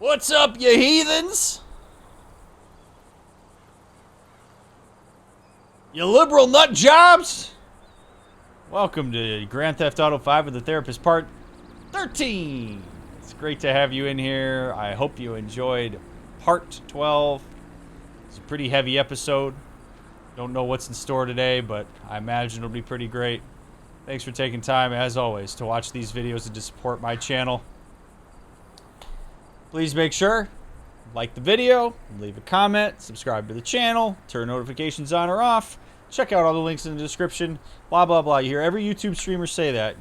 What's up, you heathens? You liberal nut jobs? Welcome to Grand Theft Auto 5 with the Therapist Part 13. It's great to have you in here. I hope you enjoyed Part 12. It's a pretty heavy episode. Don't know what's in store today, but I imagine it'll be pretty great. Thanks for taking time, as always, to watch these videos and to support my channel. Please make sure, like the video, leave a comment, subscribe to the channel, turn notifications on or off, check out all the links in the description, blah, blah, blah. You hear every YouTube streamer say that.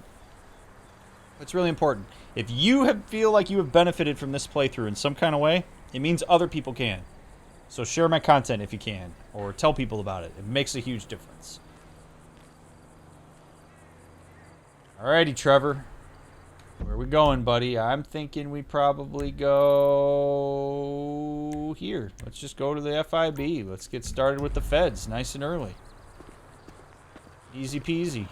It's really important. If you feel like you have benefited from this playthrough in some kind of way, it means other people can. So share my content if you can, or tell people about it. It makes a huge difference. Alrighty, Trevor. Where are we going, buddy? I'm thinking we probably go here. Let's just go to the FIB. Let's get started with the feds nice and early. Easy peasy.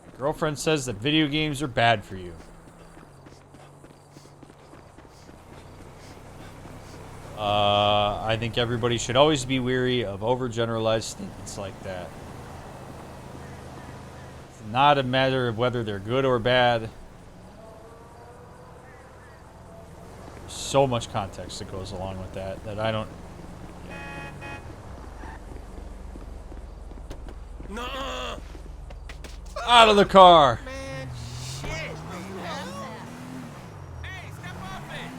My girlfriend says that video games are bad for you. I think everybody should always be weary of overgeneralized statements like that. It's not a matter of whether they're good or bad. There's so much context that goes along with that that I don't... Nuh-uh. Out of the car! Man, shit. Hey, step off it.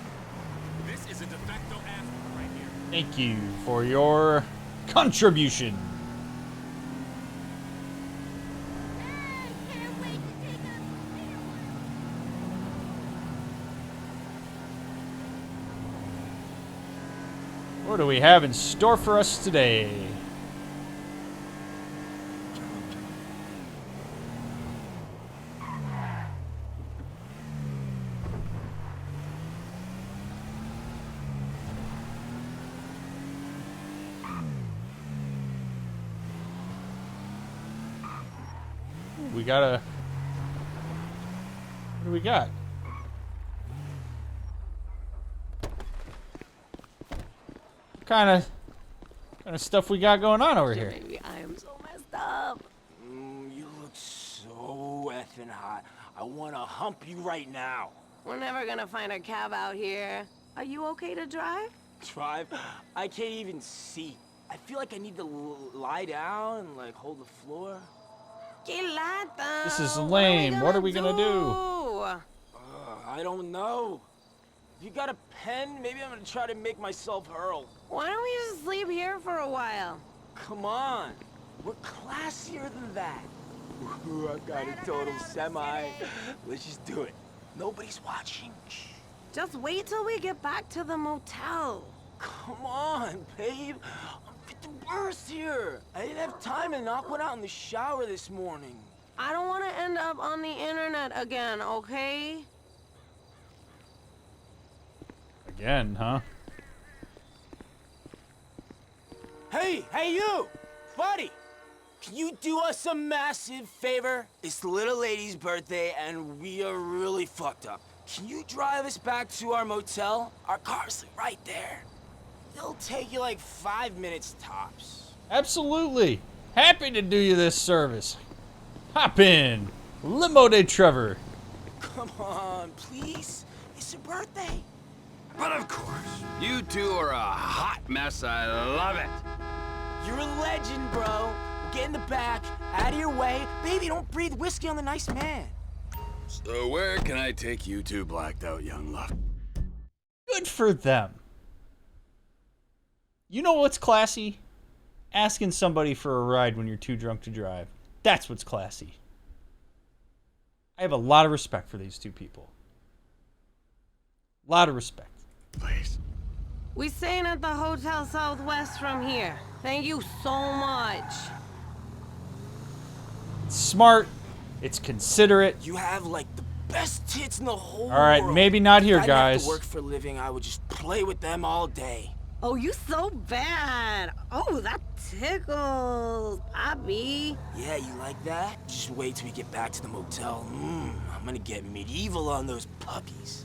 This is a de facto ass right here. Thank you for your contribution. What do we have in store for us today? We got a... What do we got? What kind of stuff we got going on over here? Baby, I am so messed up. You look so effing hot. I want to hump you right now. We're never gonna find a cab out here. Are you okay to drive? Drive? I can't even see. I feel like I need to lie down and like hold the floor. This is lame. What are we gonna do? I don't know. If you got a pen, maybe I'm gonna try to make myself hurl. Why don't we just sleep here for a while? Come on. We're classier than that. Ooh, I've got a total semi. Let's just do it. Nobody's watching. Shh. Just wait till we get back to the motel. Come on, babe. I'm fit the worst here. I didn't have time to knock one out in the shower this morning. I don't want to end up on the internet again, okay? Again, huh? Hey you! Buddy! Can you do us a massive favor? It's the little lady's birthday and we are really fucked up. Can you drive us back to our motel? Our car's right there. It'll take you like 5 minutes tops. Absolutely. Happy to do you this service. Hop in. Limo de Trevor. Come on, please. It's your birthday. But of course, you two are a hot mess. I love it. You're a legend, bro. Get in the back, out of your way. Baby, don't breathe whiskey on the nice man. So where can I take you two blacked out young love? Good for them. You know what's classy? Asking somebody for a ride when you're too drunk to drive. That's what's classy. I have a lot of respect for these two people. A lot of respect. Please. We staying at the Hotel Southwest from here. Thank you so much. It's smart. It's considerate. You have like the best tits in the whole world. All right, maybe not here, if I didn't have guys. to work for a living, I would just play with them all day. Oh, you so bad. Oh, that tickles, Bobby. Yeah, you like that? Just wait till we get back to the motel. I'm gonna get medieval on those puppies.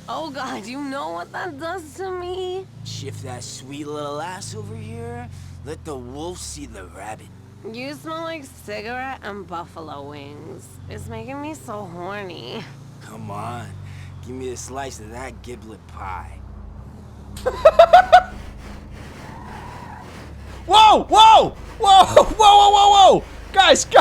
Oh, God, you know what that does to me? Shift that sweet little ass over here. Let the wolf see the rabbit. You smell like cigarette and buffalo wings. It's making me so horny. Come on, give me a slice of that giblet pie. Whoa! Whoa! Whoa! Whoa! Whoa! Whoa! Whoa! Guys! Hey,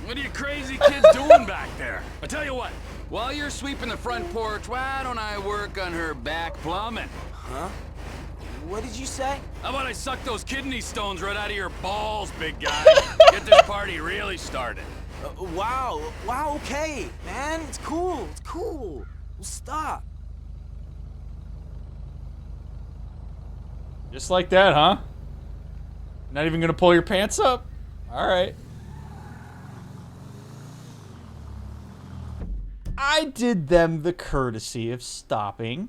what are you crazy kids doing back there? I tell you what, while you're sweeping the front porch, why don't I work on her back plumbing? Huh? What did you say? How about I suck those kidney stones right out of your balls, big guy? Get this party really started. Wow, okay, man, it's cool. Well, stop. Just like that, huh? Not even gonna pull your pants up? Alright. I did them the courtesy of stopping.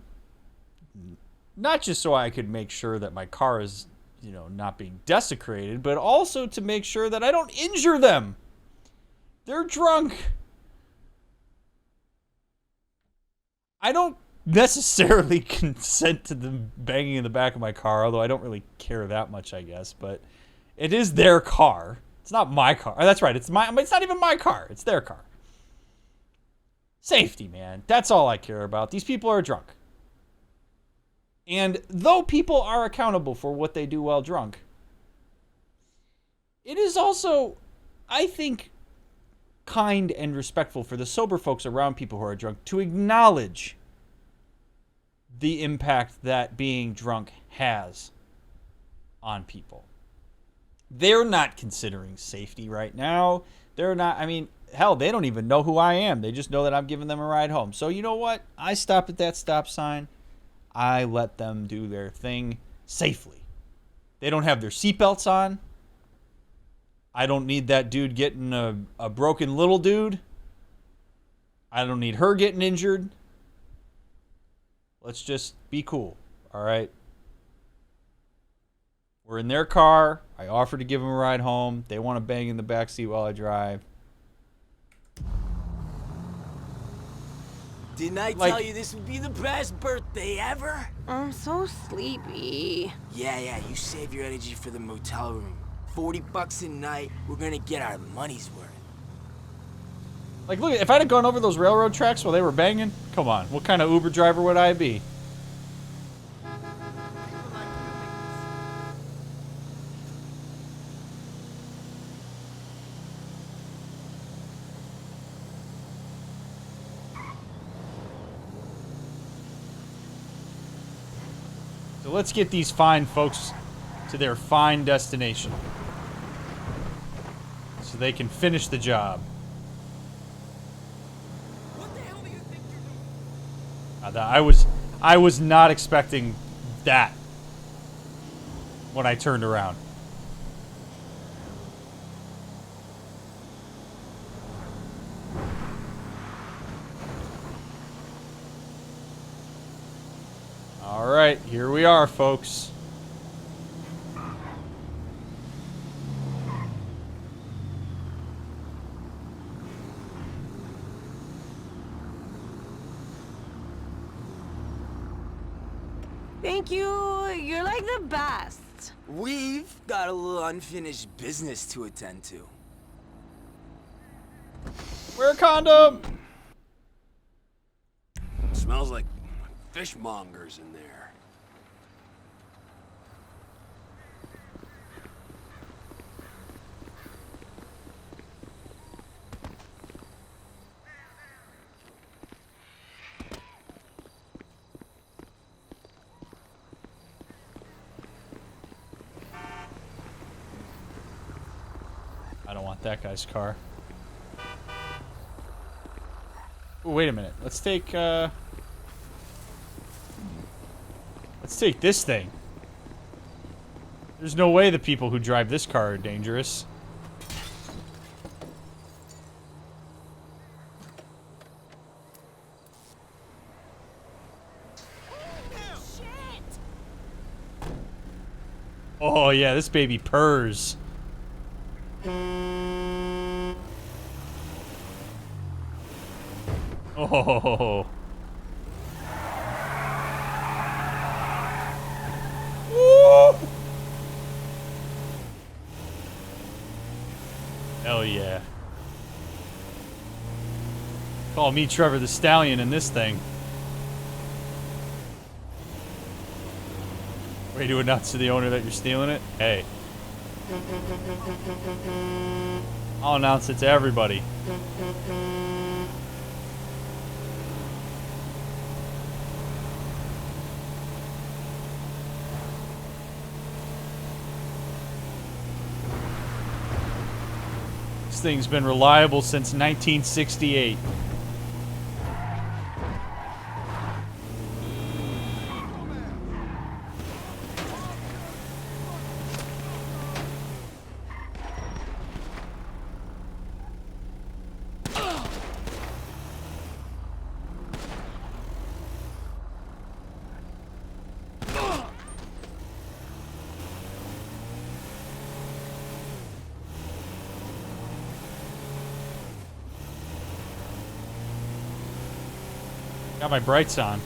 Not just so I could make sure that my car is, you know, not being desecrated, but also to make sure that I don't injure them. They're drunk. I don't necessarily consent to them banging in the back of my car, although I don't really care that much, I guess, but it is their car. It's not my car. Oh, that's right. It's not even my car. It's their car. Safety, man. That's all I care about. These people are drunk. And though people are accountable for what they do while drunk, it is also, I think, kind and respectful for the sober folks around people who are drunk to acknowledge the impact that being drunk has on people. They're not considering safety right now. They're not, I mean, hell, they don't even know who I am. They just know that I'm giving them a ride home. So you know what? I stopped at that stop sign. I let them do their thing safely. They don't have their seatbelts on. I don't need that dude getting a broken little dude. I don't need her getting injured. Let's just be cool, all right? We're in their car. I offered to give them a ride home. They want to bang in the backseat while I drive. Didn't I tell you this would be the best birthday ever? I'm so sleepy. Yeah, you save your energy for the motel room. $40 a night, we're gonna get our money's worth. Like, look, if I'd have gone over those railroad tracks while they were banging, come on, what kind of Uber driver would I be? So let's get these fine folks to their fine destination so they can finish the job. What the hell do you think you're doing? I was not expecting that when I turned around. All right, here we are, folks. Thank you. You're like the best. We've got a little unfinished business to attend to. Wear a condom. Smells like fishmongers in there. I don't want that guy's car. Ooh, wait a minute. Let's take this thing. There's no way the people who drive this car are dangerous. Oh yeah, this baby purrs. Oh. Woo! Hell yeah. Call me Trevor the Stallion in this thing. Ready to announce to the owner that you're stealing it? Hey. I'll announce it to everybody. This thing's been reliable since 1968. Got my brights on.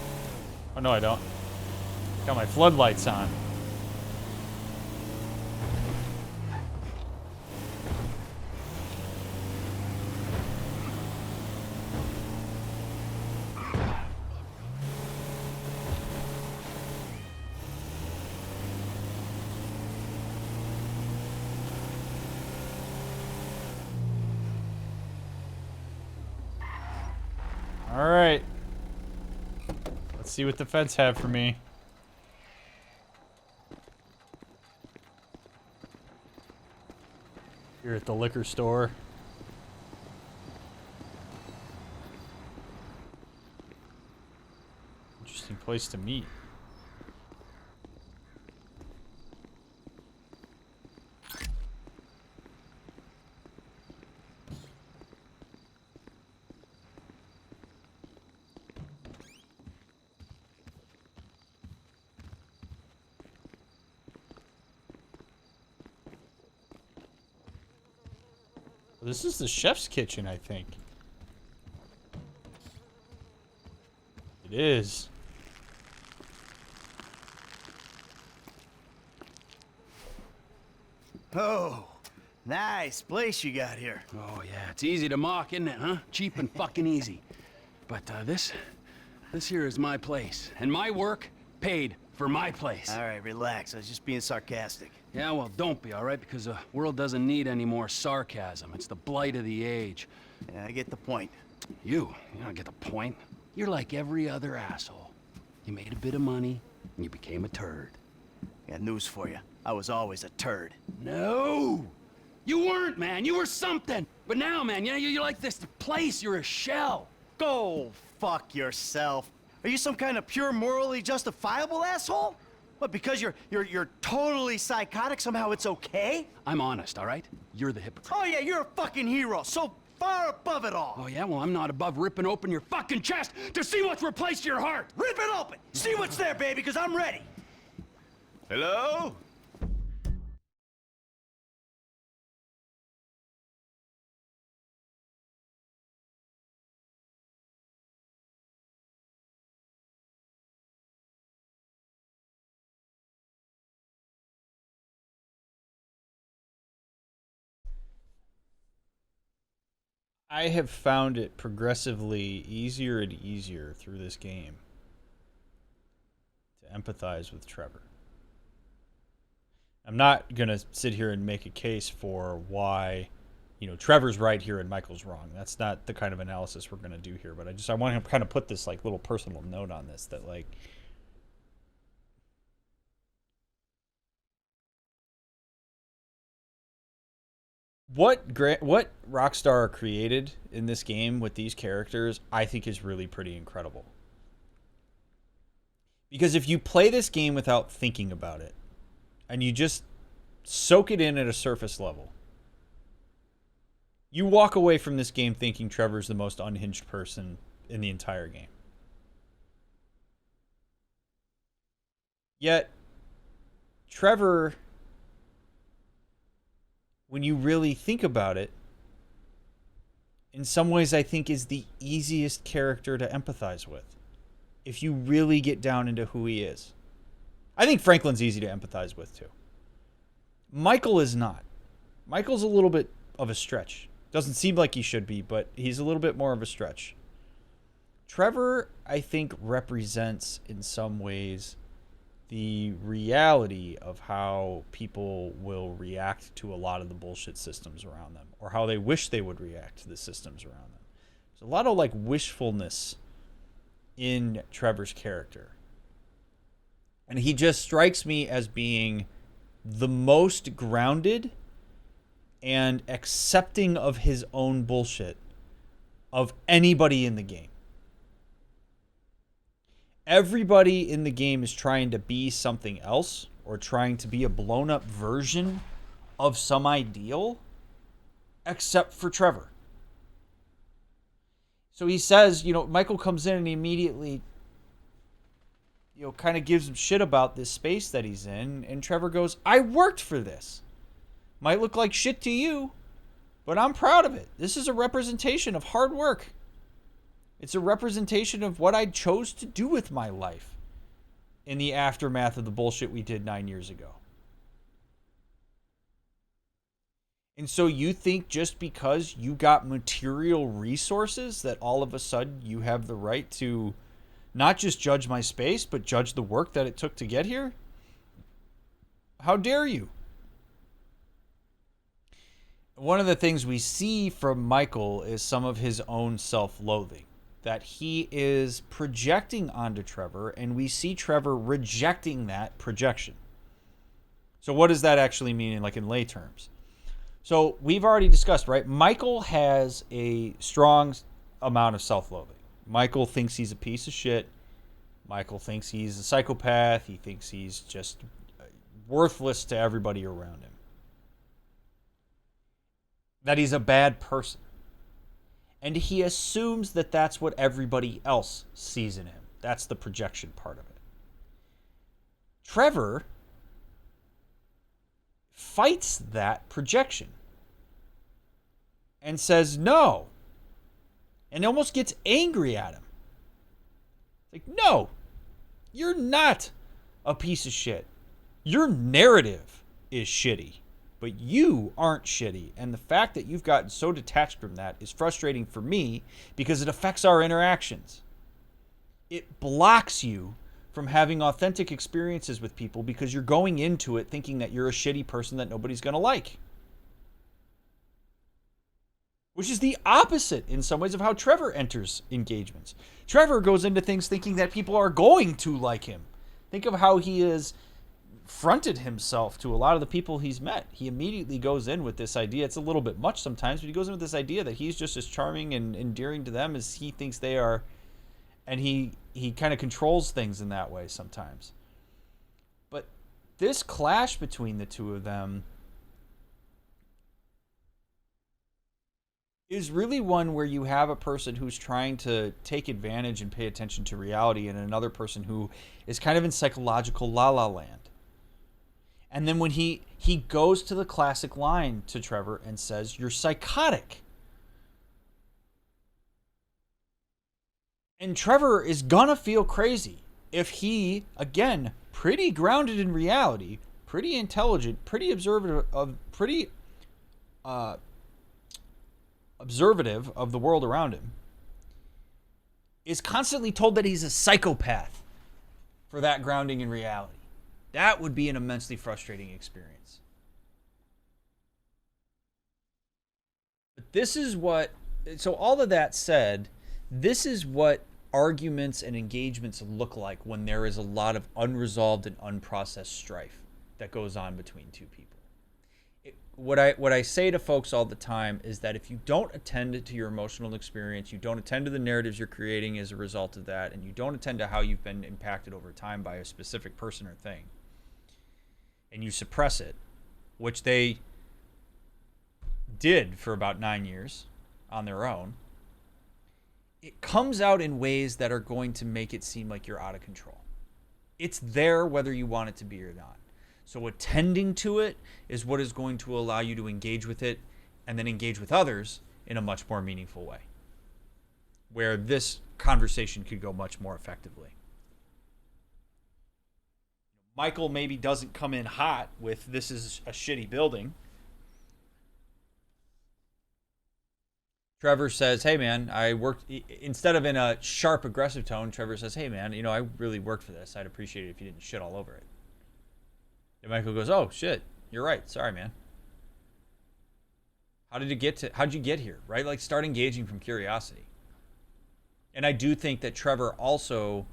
Oh, no, I don't. Got my floodlights on. All right. Let's see what the feds have for me. Here at the liquor store. Interesting place to meet. This is the chef's kitchen, I think. It is. Oh, nice place you got here. Oh, yeah, it's easy to mock, isn't it, huh? Cheap and fucking easy. But this here is my place. And my work paid for my place. All right, relax. I was just being sarcastic. Yeah, well, don't be, all right? Because the world doesn't need any more sarcasm. It's the blight of the age. Yeah, I get the point. You don't get the point. You're like every other asshole. You made a bit of money, and you became a turd. Got news for you. I was always a turd. No! You weren't, man. You were something. But now, man, you're like this place. You're a shell. Go fuck yourself. Are you some kind of pure morally justifiable asshole? What, because you're totally psychotic, somehow it's okay? I'm honest, all right? You're the hypocrite. Oh yeah, you're a fucking hero, so far above it all. Oh, yeah? Well, I'm not above ripping open your fucking chest to see what's replaced your heart. Rip it open! See what's there, baby, because I'm ready. Hello? I have found it progressively easier and easier through this game to empathize with Trevor. I'm not going to sit here and make a case for why, you know, Trevor's right here and Michael's wrong. That's not the kind of analysis we're going to do here, but I want to kind of put this like little personal note on this that like what Rockstar created in this game with these characters, I think is really pretty incredible. Because if you play this game without thinking about it, and you just soak it in at a surface level. You walk away from this game thinking Trevor's the most unhinged person in the entire game. Yet, Trevor, when you really think about it, in some ways I think is the easiest character to empathize with. If you really get down into who he is. I think Franklin's easy to empathize with too. Michael is not. Michael's a little bit of a stretch. Doesn't seem like he should be, but he's a little bit more of a stretch. Trevor, I think, represents in some ways the reality of how people will react to a lot of the bullshit systems around them, or how they wish they would react to the systems around them. There's a lot of like wishfulness in Trevor's character. And he just strikes me as being the most grounded and accepting of his own bullshit of anybody in the game. Everybody in the game is trying to be something else or trying to be a blown up version of some ideal, except for Trevor. So he says, Michael comes in and he immediately, kind of gives him shit about this space that he's in. And Trevor goes, I worked for this. Might look like shit to you, but I'm proud of it. This is a representation of hard work. It's a representation of what I chose to do with my life in the aftermath of the bullshit we did 9 years ago. And so you think just because you got material resources that all of a sudden you have the right to not just judge my space, but judge the work that it took to get here? How dare you? One of the things we see from Michael is some of his own self-loathing that he is projecting onto Trevor, and we see Trevor rejecting that projection. So what does that actually mean in lay terms? So we've already discussed, right? Michael has a strong amount of self-loathing. Michael thinks he's a piece of shit. Michael thinks he's a psychopath. He thinks he's just worthless to everybody around him. That he's a bad person. And he assumes that that's what everybody else sees in him. That's the projection part of it. Trevor fights that projection and says no, and almost gets angry at him. Like, no, you're not a piece of shit. Your narrative is shitty, but you aren't shitty. And the fact that you've gotten so detached from that is frustrating for me because it affects our interactions. It blocks you from having authentic experiences with people because you're going into it thinking that you're a shitty person that nobody's going to like. Which is the opposite in some ways of how Trevor enters engagements. Trevor goes into things thinking that people are going to like him. Think of how he has fronted himself to a lot of the people he's met. He immediately goes in with this idea. It's a little bit much sometimes, but he goes in with this idea that he's just as charming and endearing to them as he thinks they are. And he kind of controls things in that way sometimes. But this clash between the two of them is really one where you have a person who's trying to take advantage and pay attention to reality and another person who is kind of in psychological la-la land. And then when he goes to the classic line to Trevor and says, you're psychotic. And Trevor is gonna feel crazy if he, again, pretty grounded in reality, pretty intelligent, pretty observative of the world around him, is constantly told that he's a psychopath for that grounding in reality. That would be an immensely frustrating experience. But this is what, so all of that said, this is what arguments and engagements look like when there is a lot of unresolved and unprocessed strife that goes on between two people. What I say to folks all the time is that if you don't attend to your emotional experience, you don't attend to the narratives you're creating as a result of that, and you don't attend to how you've been impacted over time by a specific person or thing, and you suppress it, which they did for about 9 years on their own, it comes out in ways that are going to make it seem like you're out of control. It's there whether you want it to be or not. So attending to it is what is going to allow you to engage with it and then engage with others in a much more meaningful way, where this conversation could go much more effectively. Michael maybe doesn't come in hot with this is a shitty building. Trevor says, hey man, I worked, instead of in a sharp, aggressive tone, Trevor says, hey man, you know, I really worked for this. I'd appreciate it if you didn't shit all over it. And Michael goes, oh shit, you're right. Sorry, man. How'd you get here? Right? Like, start engaging from curiosity. And I do think that Trevor also,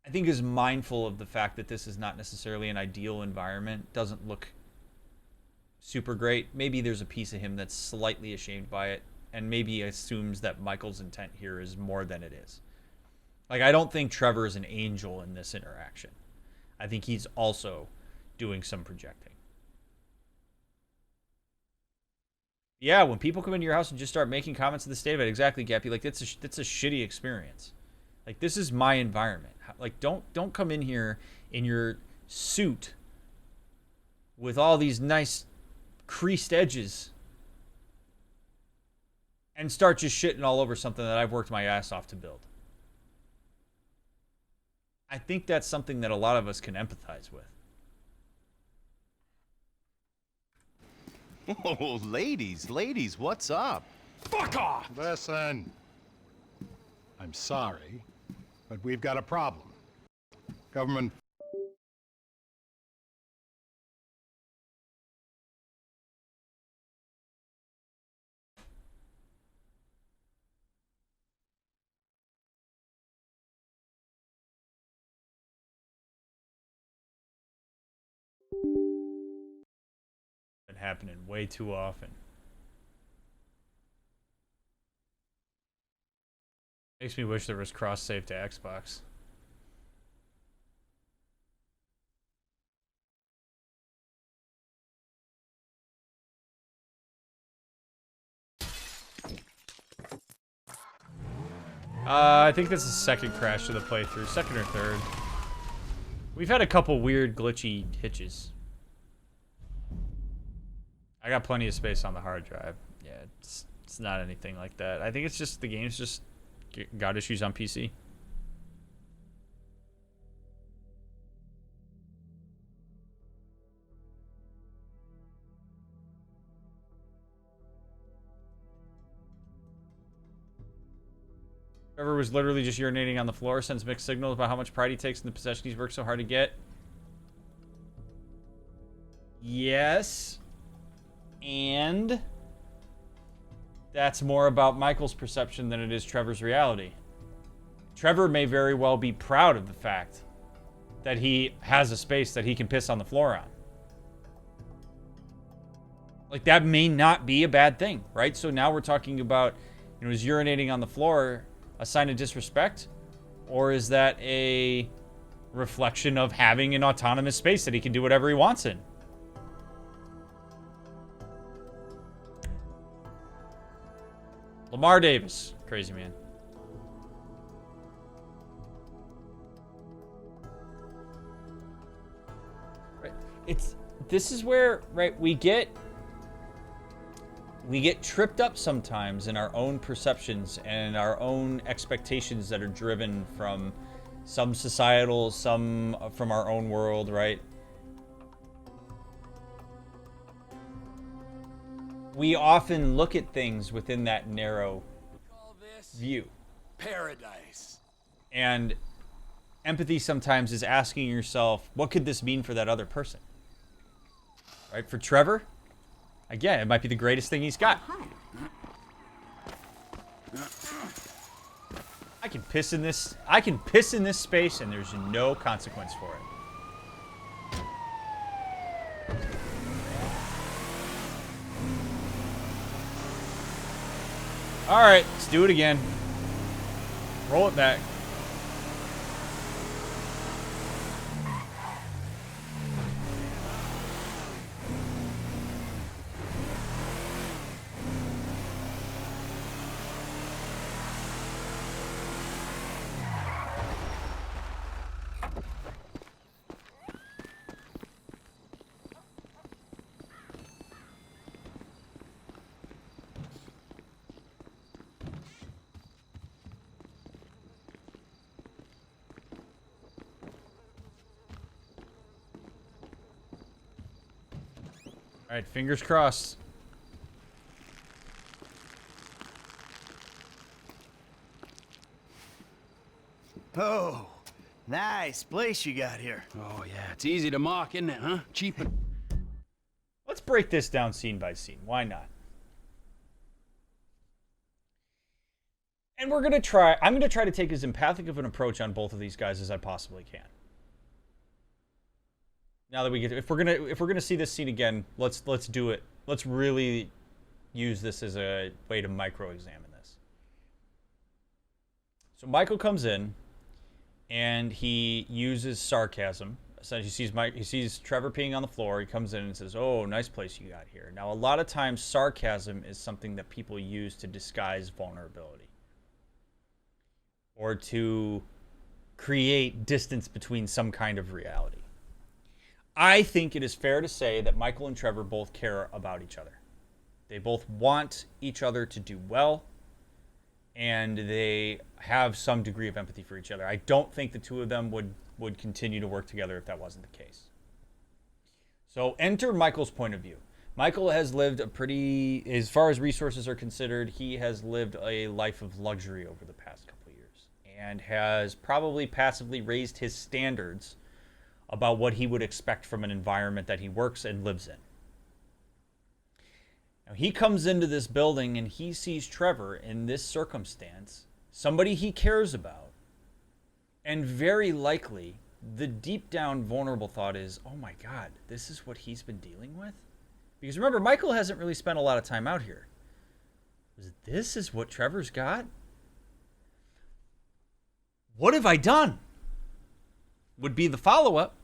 I think, is mindful of the fact that this is not necessarily an ideal environment. Doesn't look super great. Maybe there's a piece of him that's slightly ashamed by it, and maybe assumes that Michael's intent here is more than it is. Like, I don't think Trevor is an angel in this interaction. I think he's also doing some projecting. Yeah, when people come into your house and just start making comments of the state of it, exactly, Gappy, like, that's a shitty experience. Like, this is my environment. Like, don't come in here in your suit with all these nice creased edges and start just shitting all over something that I've worked my ass off to build. I think that's something that a lot of us can empathize with. Oh, ladies, what's up? Fuck off! Listen. I'm sorry, but we've got a problem. Government... Happening way too often. Makes me wish there was cross save to Xbox. I think this is the second crash of the playthrough, second or third. We've had a couple weird glitchy hitches. I got plenty of space on the hard drive. Yeah, it's not anything like that. I think it's just the game's just got issues on PC. Trevor was literally just urinating on the floor, sends mixed signals about how much pride he takes in the possession he's worked so hard to get. Yes. And that's more about Michael's perception than it is Trevor's reality. Trevor may very well be proud of the fact that he has a space that he can piss on the floor on. Like, that may not be a bad thing, right? So now we're talking about, you know, is urinating on the floor a sign of disrespect? Or is that a reflection of having an autonomous space that he can do whatever he wants in? Lamar Davis. Crazy man. Right. This is where, right, we get tripped up sometimes in our own perceptions and our own expectations that are driven from some societal, some from our own world, right? We often look at things within that narrow view. Paradise. And empathy sometimes is asking yourself, what could this mean for that other person? Right? For Trevor, again, it might be the greatest thing he's got. I can piss in this space and there's no consequence for it. All right, let's do it again. Roll it back. All right, fingers crossed. Oh, nice place you got here. Oh, yeah, it's easy to mock, isn't it, huh? Cheap and... Let's break this down scene by scene. Why not? And I'm going to try to take as empathic of an approach on both of these guys as I possibly can. Now that we get, if we're gonna see this scene again, let's do it. Let's really use this as a way to micro-examine this. So Michael comes in, and he uses sarcasm. Essentially, he sees Trevor peeing on the floor. He comes in and says, "Oh, nice place you got here." Now, a lot of times, sarcasm is something that people use to disguise vulnerability, or to create distance between some kind of reality. I think it is fair to say that Michael and Trevor both care about each other. They both want each other to do well, and they have some degree of empathy for each other. I don't think the two of them would continue to work together if that wasn't the case. So enter Michael's point of view. Michael has lived a pretty, as far as resources are considered, he has lived a life of luxury over the past couple of years, and has probably passively raised his standards about what he would expect from an environment that he works and lives in. Now, he comes into this building and he sees Trevor in this circumstance, somebody he cares about, and very likely the deep down vulnerable thought is, oh my God, this is what he's been dealing with? Because remember, Michael hasn't really spent a lot of time out here. This is what Trevor's got? What have I done? Would be the follow-up.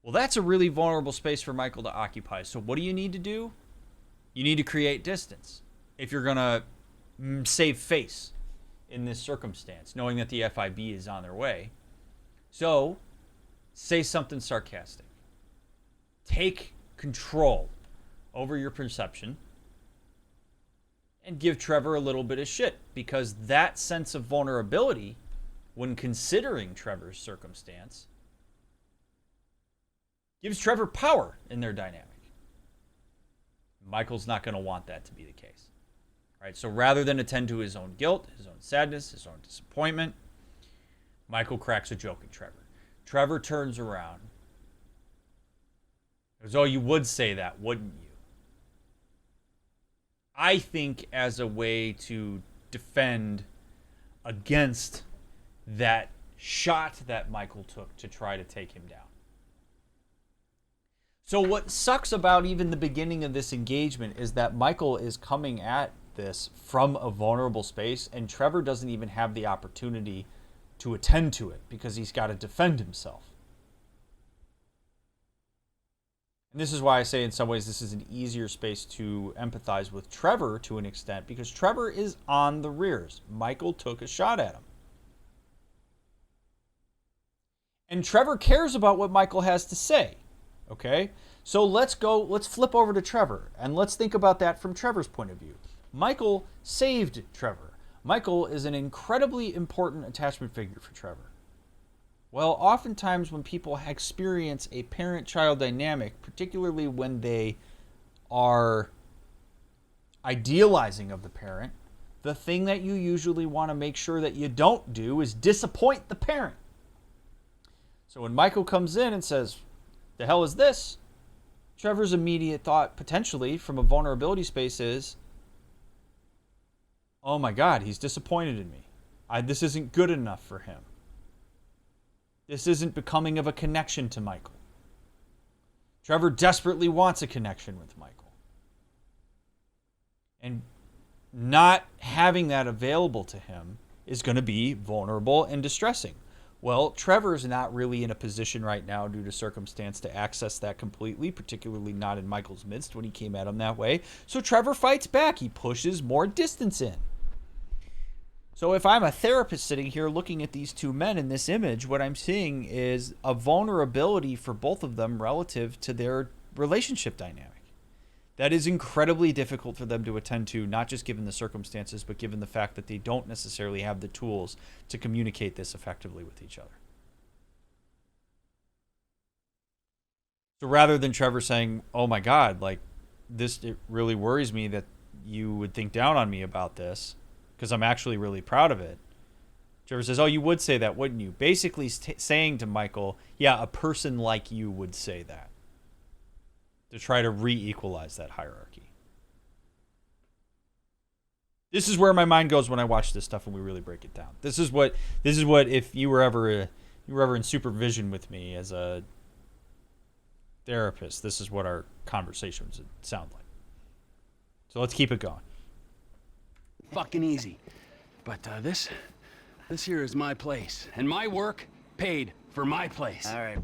Well, that's a really vulnerable space for Michael to occupy. So what do you need to do? You need to create distance if you're going to save face in this circumstance, knowing that the FIB is on their way. So say something sarcastic. Take control over your perception and give Trevor a little bit of shit, because that sense of vulnerability, when considering Trevor's circumstance, gives Trevor power in their dynamic. Michael's not going to want that to be the case. All right, so rather than attend to his own guilt, his own sadness, his own disappointment, Michael cracks a joke at Trevor. Trevor turns around. He goes, "Oh, you would say that, wouldn't you?" I think as a way to defend against that shot that Michael took to try to take him down. So what sucks about even the beginning of this engagement is that Michael is coming at this from a vulnerable space, and Trevor doesn't even have the opportunity to attend to it because he's got to defend himself. And this is why I say in some ways this is an easier space to empathize with Trevor to an extent, because Trevor is on the rears. Michael took a shot at him. And Trevor cares about what Michael has to say. Okay? So let's flip over to Trevor, and let's think about that from Trevor's point of view. Michael saved Trevor. Michael is an incredibly important attachment figure for Trevor. Well, oftentimes when people experience a parent-child dynamic, particularly when they are idealizing of the parent, the thing that you usually want to make sure that you don't do is disappoint the parent. So when Michael comes in and says, "The hell is this?" Trevor's immediate thought, potentially, from a vulnerability space is, oh my God, he's disappointed in me. This isn't good enough for him. This isn't becoming of a connection to Michael. Trevor desperately wants a connection with Michael. And not having that available to him is going to be vulnerable and distressing. Well, Trevor's not really in a position right now due to circumstance to access that completely, particularly not in Michael's midst when he came at him that way. So Trevor fights back. He pushes more distance in. So if I'm a therapist sitting here looking at these two men in this image, what I'm seeing is a vulnerability for both of them relative to their relationship dynamic. That is incredibly difficult for them to attend to, not just given the circumstances, but given the fact that they don't necessarily have the tools to communicate this effectively with each other. So rather than Trevor saying, oh my God, like this, it really worries me that you would think down on me about this because I'm actually really proud of it. Trevor says, oh, you would say that, wouldn't you? Basically saying to Michael, yeah, a person like you would say that, to try to re-equalize that hierarchy. This is where my mind goes when I watch this stuff and we really break it down. This is what if you were ever in supervision with me as a therapist, this is what our conversations would sound like. So let's keep it going. Fucking easy. But this here is my place. And my work paid for my place. All right.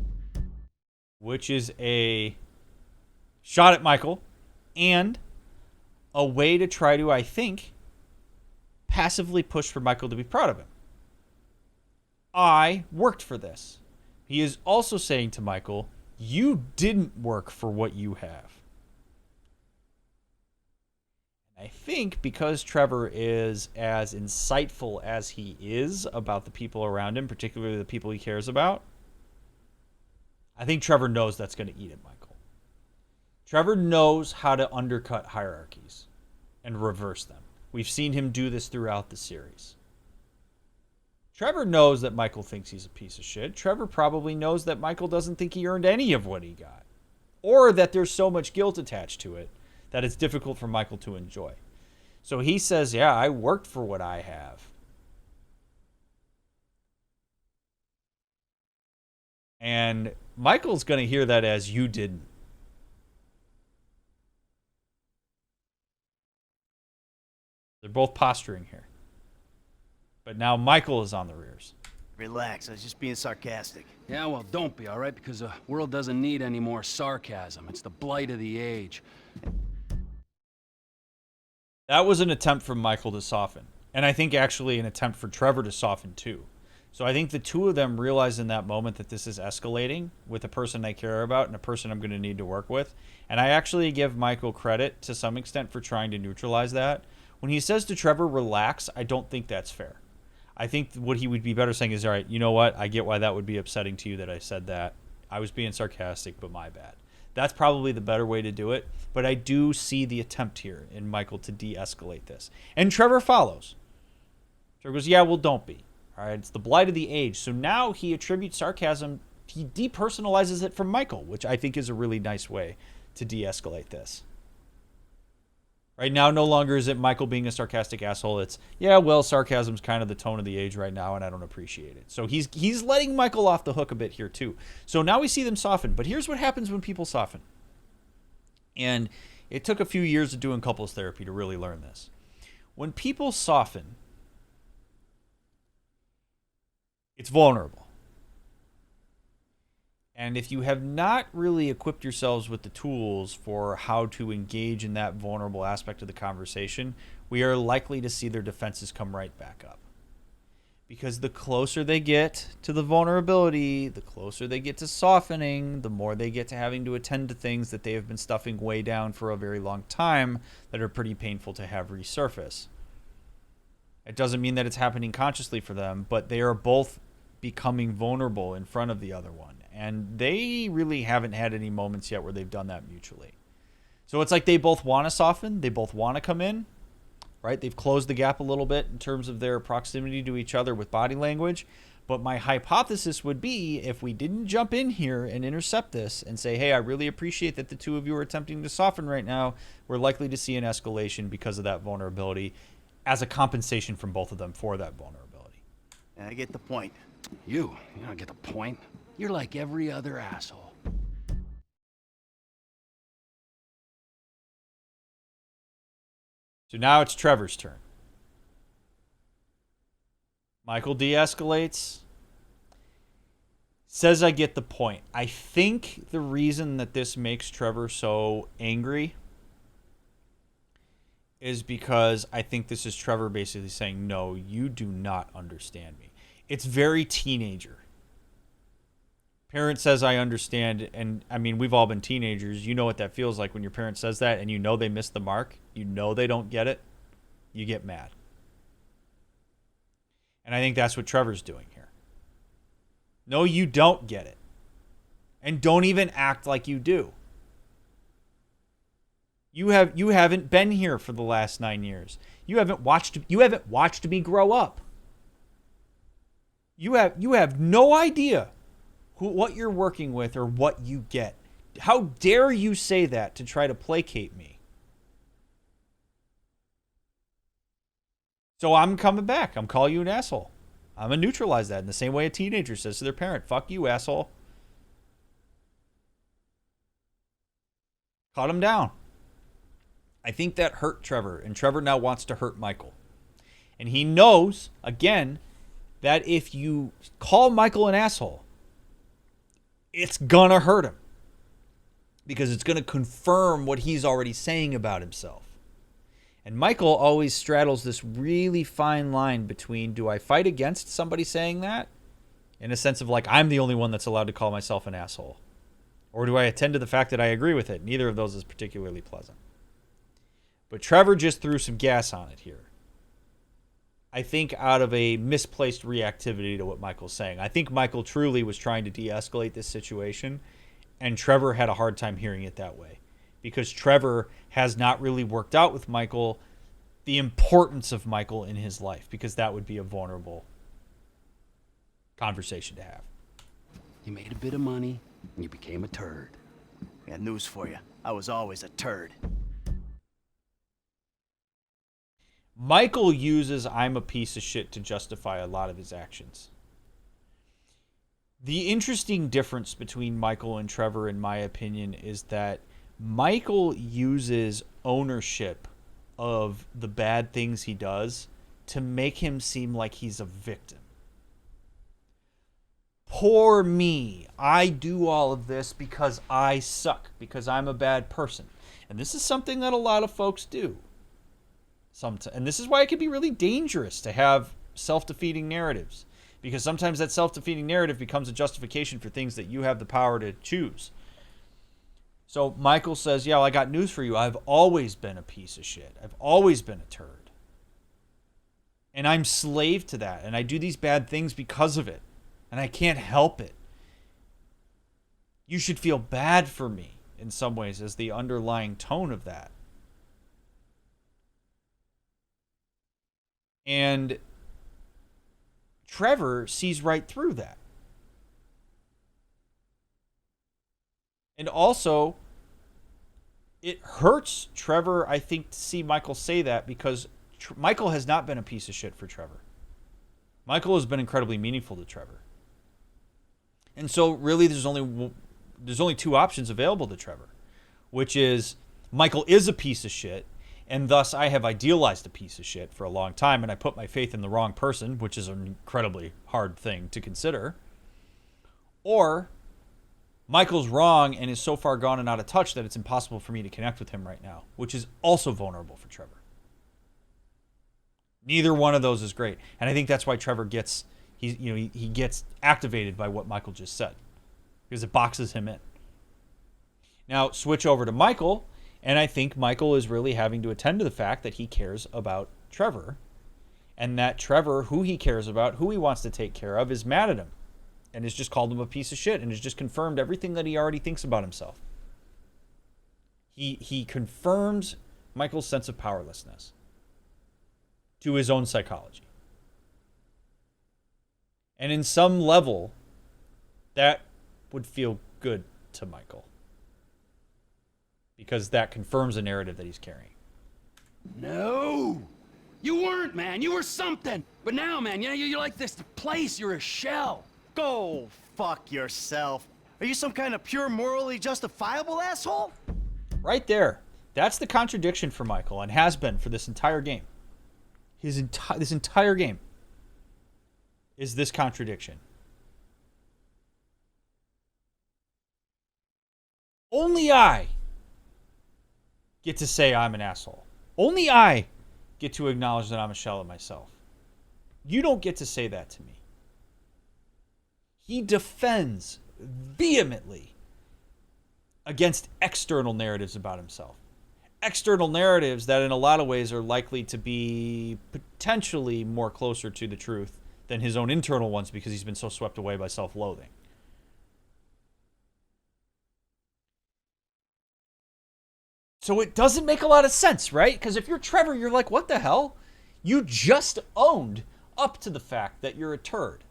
Which is a shot at Michael and a way to try to, I think, passively push for Michael to be proud of him. I worked for this. He is also saying to Michael, you didn't work for what you have. I think because Trevor is as insightful as he is about the people around him, particularly the people he cares about, I think Trevor knows that's going to eat at Michael. Trevor knows how to undercut hierarchies and reverse them. We've seen him do this throughout the series. Trevor knows that Michael thinks he's a piece of shit. Trevor probably knows that Michael doesn't think he earned any of what he got, or that there's so much guilt attached to it that it's difficult for Michael to enjoy. So he says, yeah, I worked for what I have. And Michael's going to hear that as you didn't. They're both posturing here. But now Michael is on the rears. Relax, I was just being sarcastic. Yeah, well, don't be, all right? Because the world doesn't need any more sarcasm. It's the blight of the age. That was an attempt from Michael to soften. And I think actually an attempt for Trevor to soften too. So I think the two of them realize in that moment that this is escalating with a person I care about and a person I'm going to need to work with. And I actually give Michael credit to some extent for trying to neutralize that. When he says to Trevor, relax, I don't think that's fair. I think what he would be better saying is, all right, you know what? I get why that would be upsetting to you that I said that. I was being sarcastic, but my bad. That's probably the better way to do it. But I do see the attempt here in Michael to de-escalate this. And Trevor follows. Trevor goes, yeah, well, don't be. All right, it's the blight of the age. So now he attributes sarcasm. He depersonalizes it from Michael, which I think is a really nice way to de-escalate this. Right now, no longer is it Michael being a sarcastic asshole. It's, yeah, well, sarcasm's kind of the tone of the age right now, and I don't appreciate it. So he's letting Michael off the hook a bit here, too. So now we see them soften. But here's what happens when people soften. And it took a few years of doing couples therapy to really learn this. When people soften, it's vulnerable. And if you have not really equipped yourselves with the tools for how to engage in that vulnerable aspect of the conversation, we are likely to see their defenses come right back up. Because the closer they get to the vulnerability, the closer they get to softening, the more they get to having to attend to things that they have been stuffing way down for a very long time that are pretty painful to have resurface. It doesn't mean that it's happening consciously for them, but they are both becoming vulnerable in front of the other one. And they really haven't had any moments yet where they've done that mutually. So it's like they both want to soften. They both want to come in, right? They've closed the gap a little bit in terms of their proximity to each other with body language. But my hypothesis would be if we didn't jump in here and intercept this and say, hey, I really appreciate that the two of you are attempting to soften right now, we're likely to see an escalation because of that vulnerability as a compensation from both of them for that vulnerability. I get the point. You don't get the point. You're like every other asshole. So now it's Trevor's turn. Michael de-escalates. Says I get the point. I think the reason that this makes Trevor so angry is because I think this is Trevor basically saying, no, you do not understand me. It's very teenager. Parent says I understand, and I mean, we've all been teenagers. You know what that feels like when your parent says that and you know they missed the mark. You know they don't get it. You get mad. And I think that's what Trevor's doing here. No, you don't get it. And don't even act like you do. You haven't been here for the last 9 years. You haven't watched me grow up. You have no idea what you're working with or what you get. How dare you say that to try to placate me? So I'm coming back. I'm calling you an asshole. I'm going to neutralize that in the same way a teenager says to their parent, fuck you, asshole. Cut him down. I think that hurt Trevor, and Trevor now wants to hurt Michael. And he knows, again, that if you call Michael an asshole, it's going to hurt him. Because it's going to confirm what he's already saying about himself. And Michael always straddles this really fine line between, do I fight against somebody saying that? In a sense of like, I'm the only one that's allowed to call myself an asshole. Or do I attend to the fact that I agree with it? Neither of those is particularly pleasant. But Trevor just threw some gas on it here. I think out of a misplaced reactivity to what Michael's saying. I think Michael truly was trying to de-escalate this situation, and Trevor had a hard time hearing it that way. Because Trevor has not really worked out with Michael the importance of Michael in his life, because that would be a vulnerable conversation to have. You made a bit of money, and you became a turd. I got news for you. I was always a turd. Michael uses I'm a piece of shit to justify a lot of his actions. The interesting difference between Michael and Trevor, in my opinion, is that Michael uses ownership of the bad things he does to make him seem like he's a victim. Poor me. I do all of this because I suck, because I'm a bad person. And this is something that a lot of folks do. And this is why it can be really dangerous to have self-defeating narratives. Because sometimes that self-defeating narrative becomes a justification for things that you have the power to choose. So Michael says, yeah, well, I got news for you. I've always been a piece of shit. I've always been a turd. And I'm slave to that. And I do these bad things because of it. And I can't help it. You should feel bad for me in some ways as the underlying tone of that. And Trevor sees right through that. And also, it hurts Trevor, I think, to see Michael say that, because Michael has not been a piece of shit for Trevor. Michael has been incredibly meaningful to Trevor. And so really there's only two options available to Trevor, which is Michael is a piece of shit, and thus I have idealized a piece of shit for a long time, and I put my faith in the wrong person, which is an incredibly hard thing to consider. Or Michael's wrong and is so far gone and out of touch that it's impossible for me to connect with him right now, which is also vulnerable for Trevor. Neither one of those is great. And I think that's why Trevor gets he gets activated by what Michael just said, because it boxes him in. Now switch over to Michael, and I think Michael is really having to attend to the fact that he cares about Trevor, and that Trevor, who he cares about, who he wants to take care of, is mad at him and has just called him a piece of shit and has just confirmed everything that he already thinks about himself. He confirms Michael's sense of powerlessness to his own psychology. And in some level, that would feel good to Michael, because that confirms a narrative that he's carrying. No! You weren't, man. You were something. But now, man, you're like this place. You're a shell. Go fuck yourself. Are you some kind of pure morally justifiable asshole? Right there. That's the contradiction for Michael, and has been for this entire game. This entire game is this contradiction. Only I get to say I'm an asshole. Only I get to acknowledge that I'm a shell of myself. You don't get to say that to me. He defends vehemently against external narratives about himself. External narratives that in a lot of ways are likely to be potentially more closer to the truth than his own internal ones, because he's been so swept away by self-loathing. So it doesn't make a lot of sense, right? Because if you're Trevor, you're like, what the hell? You just owned up to the fact that you're a turd.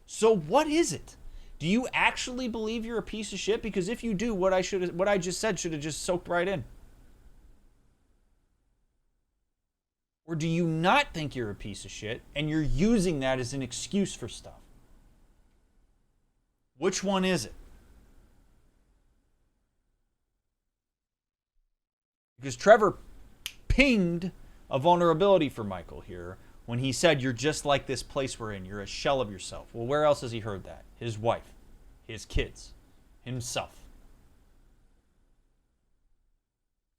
So what is it? Do you actually believe you're a piece of shit? Because if you do, what I just said should have just soaked right in. Or do you not think you're a piece of shit and you're using that as an excuse for stuff? Which one is it? Because Trevor pinged a vulnerability for Michael here when he said, you're just like this place we're in. You're a shell of yourself. Well, where else has he heard that? His wife, his kids, himself.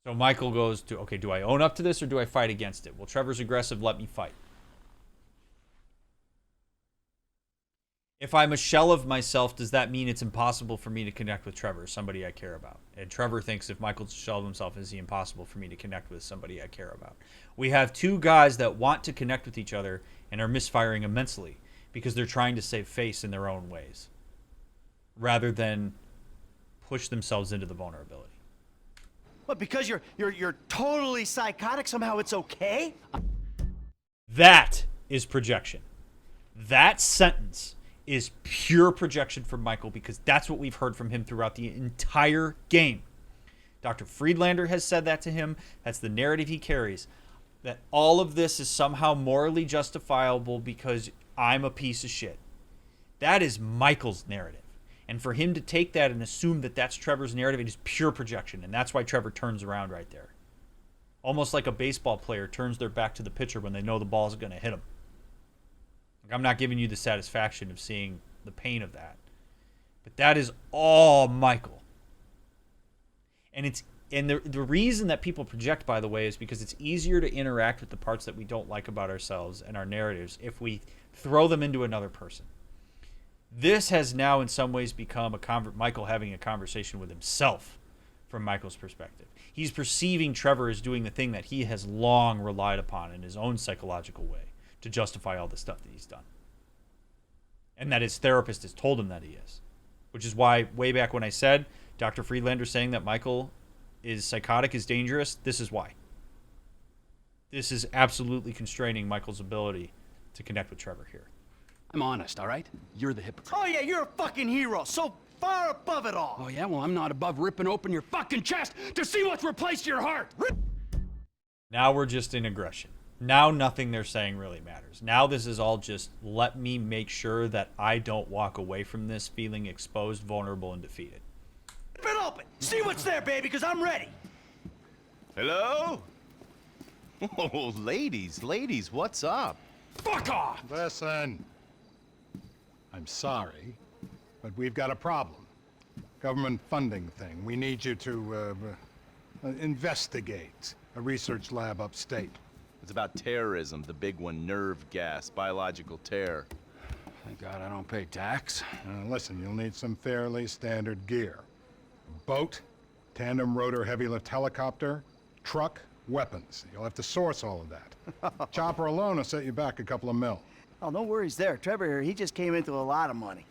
So Michael goes to, okay, do I own up to this or do I fight against it? Well, Trevor's aggressive. Let me fight. If I'm a shell of myself, does that mean it's impossible for me to connect with Trevor, somebody I care about? And Trevor thinks if Michael's a shell of himself, is he impossible for me to connect with somebody I care about? We have two guys that want to connect with each other and are misfiring immensely because they're trying to save face in their own ways rather than push themselves into the vulnerability. What, because you're totally psychotic, somehow it's okay? That is projection. That sentence is pure projection from Michael because that's what we've heard from him throughout the entire game. Dr. Friedlander has said that to him. That's the narrative he carries. That all of this is somehow morally justifiable because I'm a piece of shit. That is Michael's narrative. And for him to take that and assume that that's Trevor's narrative, it is pure projection. And that's why Trevor turns around right there. Almost like a baseball player turns their back to the pitcher when they know the ball is going to hit them. I'm not giving you the satisfaction of seeing the pain of that. But that is all Michael. And the reason that people project, by the way, is because it's easier to interact with the parts that we don't like about ourselves and our narratives if we throw them into another person. This has now in some ways become Michael having a conversation with himself from Michael's perspective. He's perceiving Trevor as doing the thing that he has long relied upon in his own psychological way to justify all the stuff that he's done. And that his therapist has told him that he is. Which is why, way back when I said, Dr. Friedlander saying that Michael is psychotic is dangerous, this is why. This is absolutely constraining Michael's ability to connect with Trevor here. I'm honest, all right? You're the hypocrite. Oh yeah, you're a fucking hero, so far above it all. Oh, yeah? Well, I'm not above ripping open your fucking chest to see what's replaced your heart. Now we're just in aggression. Now nothing they're saying really matters. Now this is all just, let me make sure that I don't walk away from this feeling exposed, vulnerable, and defeated. Rip it open. See what's there, baby, because I'm ready. Hello? Oh, ladies, what's up? Fuck off! Listen. I'm sorry, but we've got a problem. Government funding thing. We need you to investigate a research lab upstate. It's about terrorism, the big one, nerve gas, biological terror. Thank God I don't pay tax. Listen, you'll need some fairly standard gear. Boat, tandem rotor heavy lift helicopter, truck, weapons. You'll have to source all of that. Chopper alone will set you back a couple of mil. Oh, no worries there. Trevor here, he just came into a lot of money.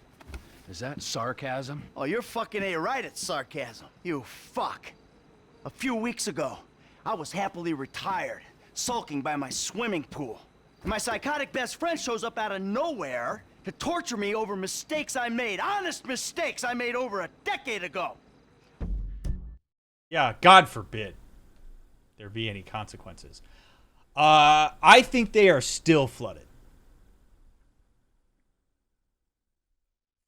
Is that sarcasm? Oh, you're fucking A-right at sarcasm. You fuck. A few weeks ago, I was happily retired, sulking by my swimming pool. And my psychotic best friend shows up out of nowhere to torture me over mistakes I made, honest mistakes I made over a decade ago. Yeah, God forbid there be any consequences. I think they are still flooded.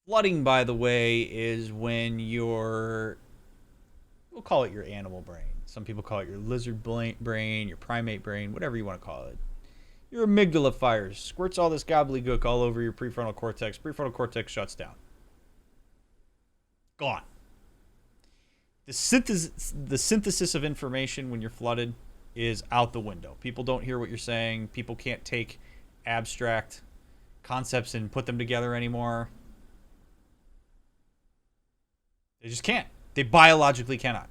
Flooding, by the way, is when we'll call it your animal brain. Some people call it your lizard brain, your primate brain, whatever you want to call it. Your amygdala fires, squirts all this gobbledygook all over your prefrontal cortex. Prefrontal cortex shuts down. Gone. The synthesis of information when you're flooded is out the window. People don't hear what you're saying. People can't take abstract concepts and put them together anymore. They just can't. They biologically cannot.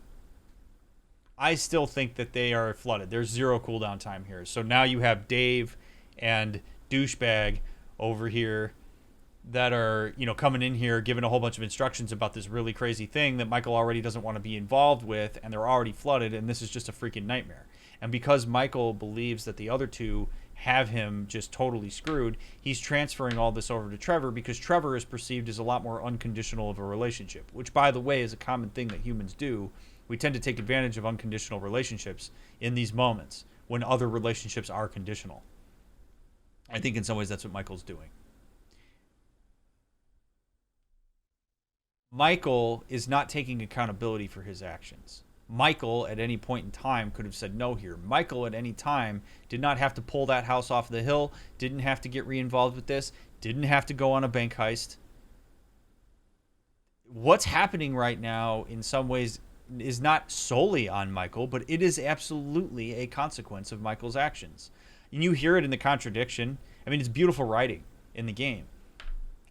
I still think that they are flooded. There's zero cooldown time here. So now you have Dave and Douchebag over here that are, you know, coming in here giving a whole bunch of instructions about this really crazy thing that Michael already doesn't want to be involved with, and they're already flooded, and this is just a freaking nightmare. And because Michael believes that the other two have him just totally screwed, he's transferring all this over to Trevor, because Trevor is perceived as a lot more unconditional of a relationship, which, by the way, is a common thing that humans do. We tend to take advantage of unconditional relationships in these moments when other relationships are conditional. I think in some ways that's what Michael's doing. Michael is not taking accountability for his actions. Michael, at any point in time, could have said no here. Michael, at any time, did not have to pull that house off the hill, didn't have to get re-involved with this, didn't have to go on a bank heist. What's happening right now, in some ways, is not solely on Michael, but it is absolutely a consequence of Michael's actions. And you hear it in the contradiction. I mean, it's beautiful writing in the game.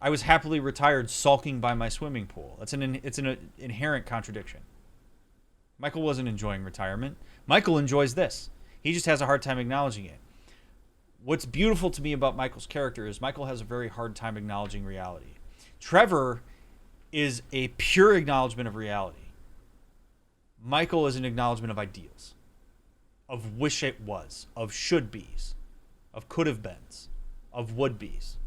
I was happily retired, sulking by my swimming pool. It's an inherent contradiction. Michael wasn't enjoying retirement. Michael enjoys this. He just has a hard time acknowledging it. What's beautiful to me about Michael's character is Michael has a very hard time acknowledging reality. Trevor is a pure acknowledgement of reality. Michael is an acknowledgement of ideals, of wish it was, of should be's, of could have beens, of would be's.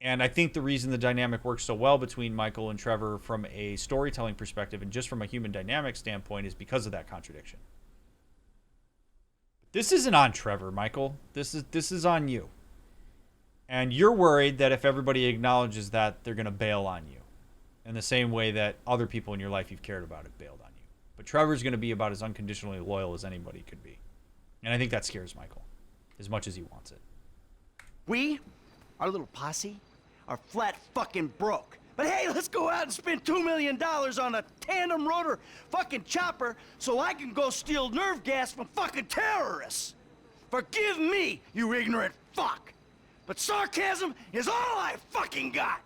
And I think the reason the dynamic works so well between Michael and Trevor from a storytelling perspective and just from a human dynamic standpoint is because of that contradiction. This isn't on Trevor, Michael. This is on you. And you're worried that if everybody acknowledges that, they're going to bail on you. In the same way that other people in your life you've cared about have bailed on you. But Trevor's going to be about as unconditionally loyal as anybody could be. And I think that scares Michael as much as he wants it. We, our little posse, are flat fucking broke. But hey, let's go out and spend $2 million on a tandem rotor fucking chopper so I can go steal nerve gas from fucking terrorists. Forgive me, you ignorant fuck. But sarcasm is all I fucking got.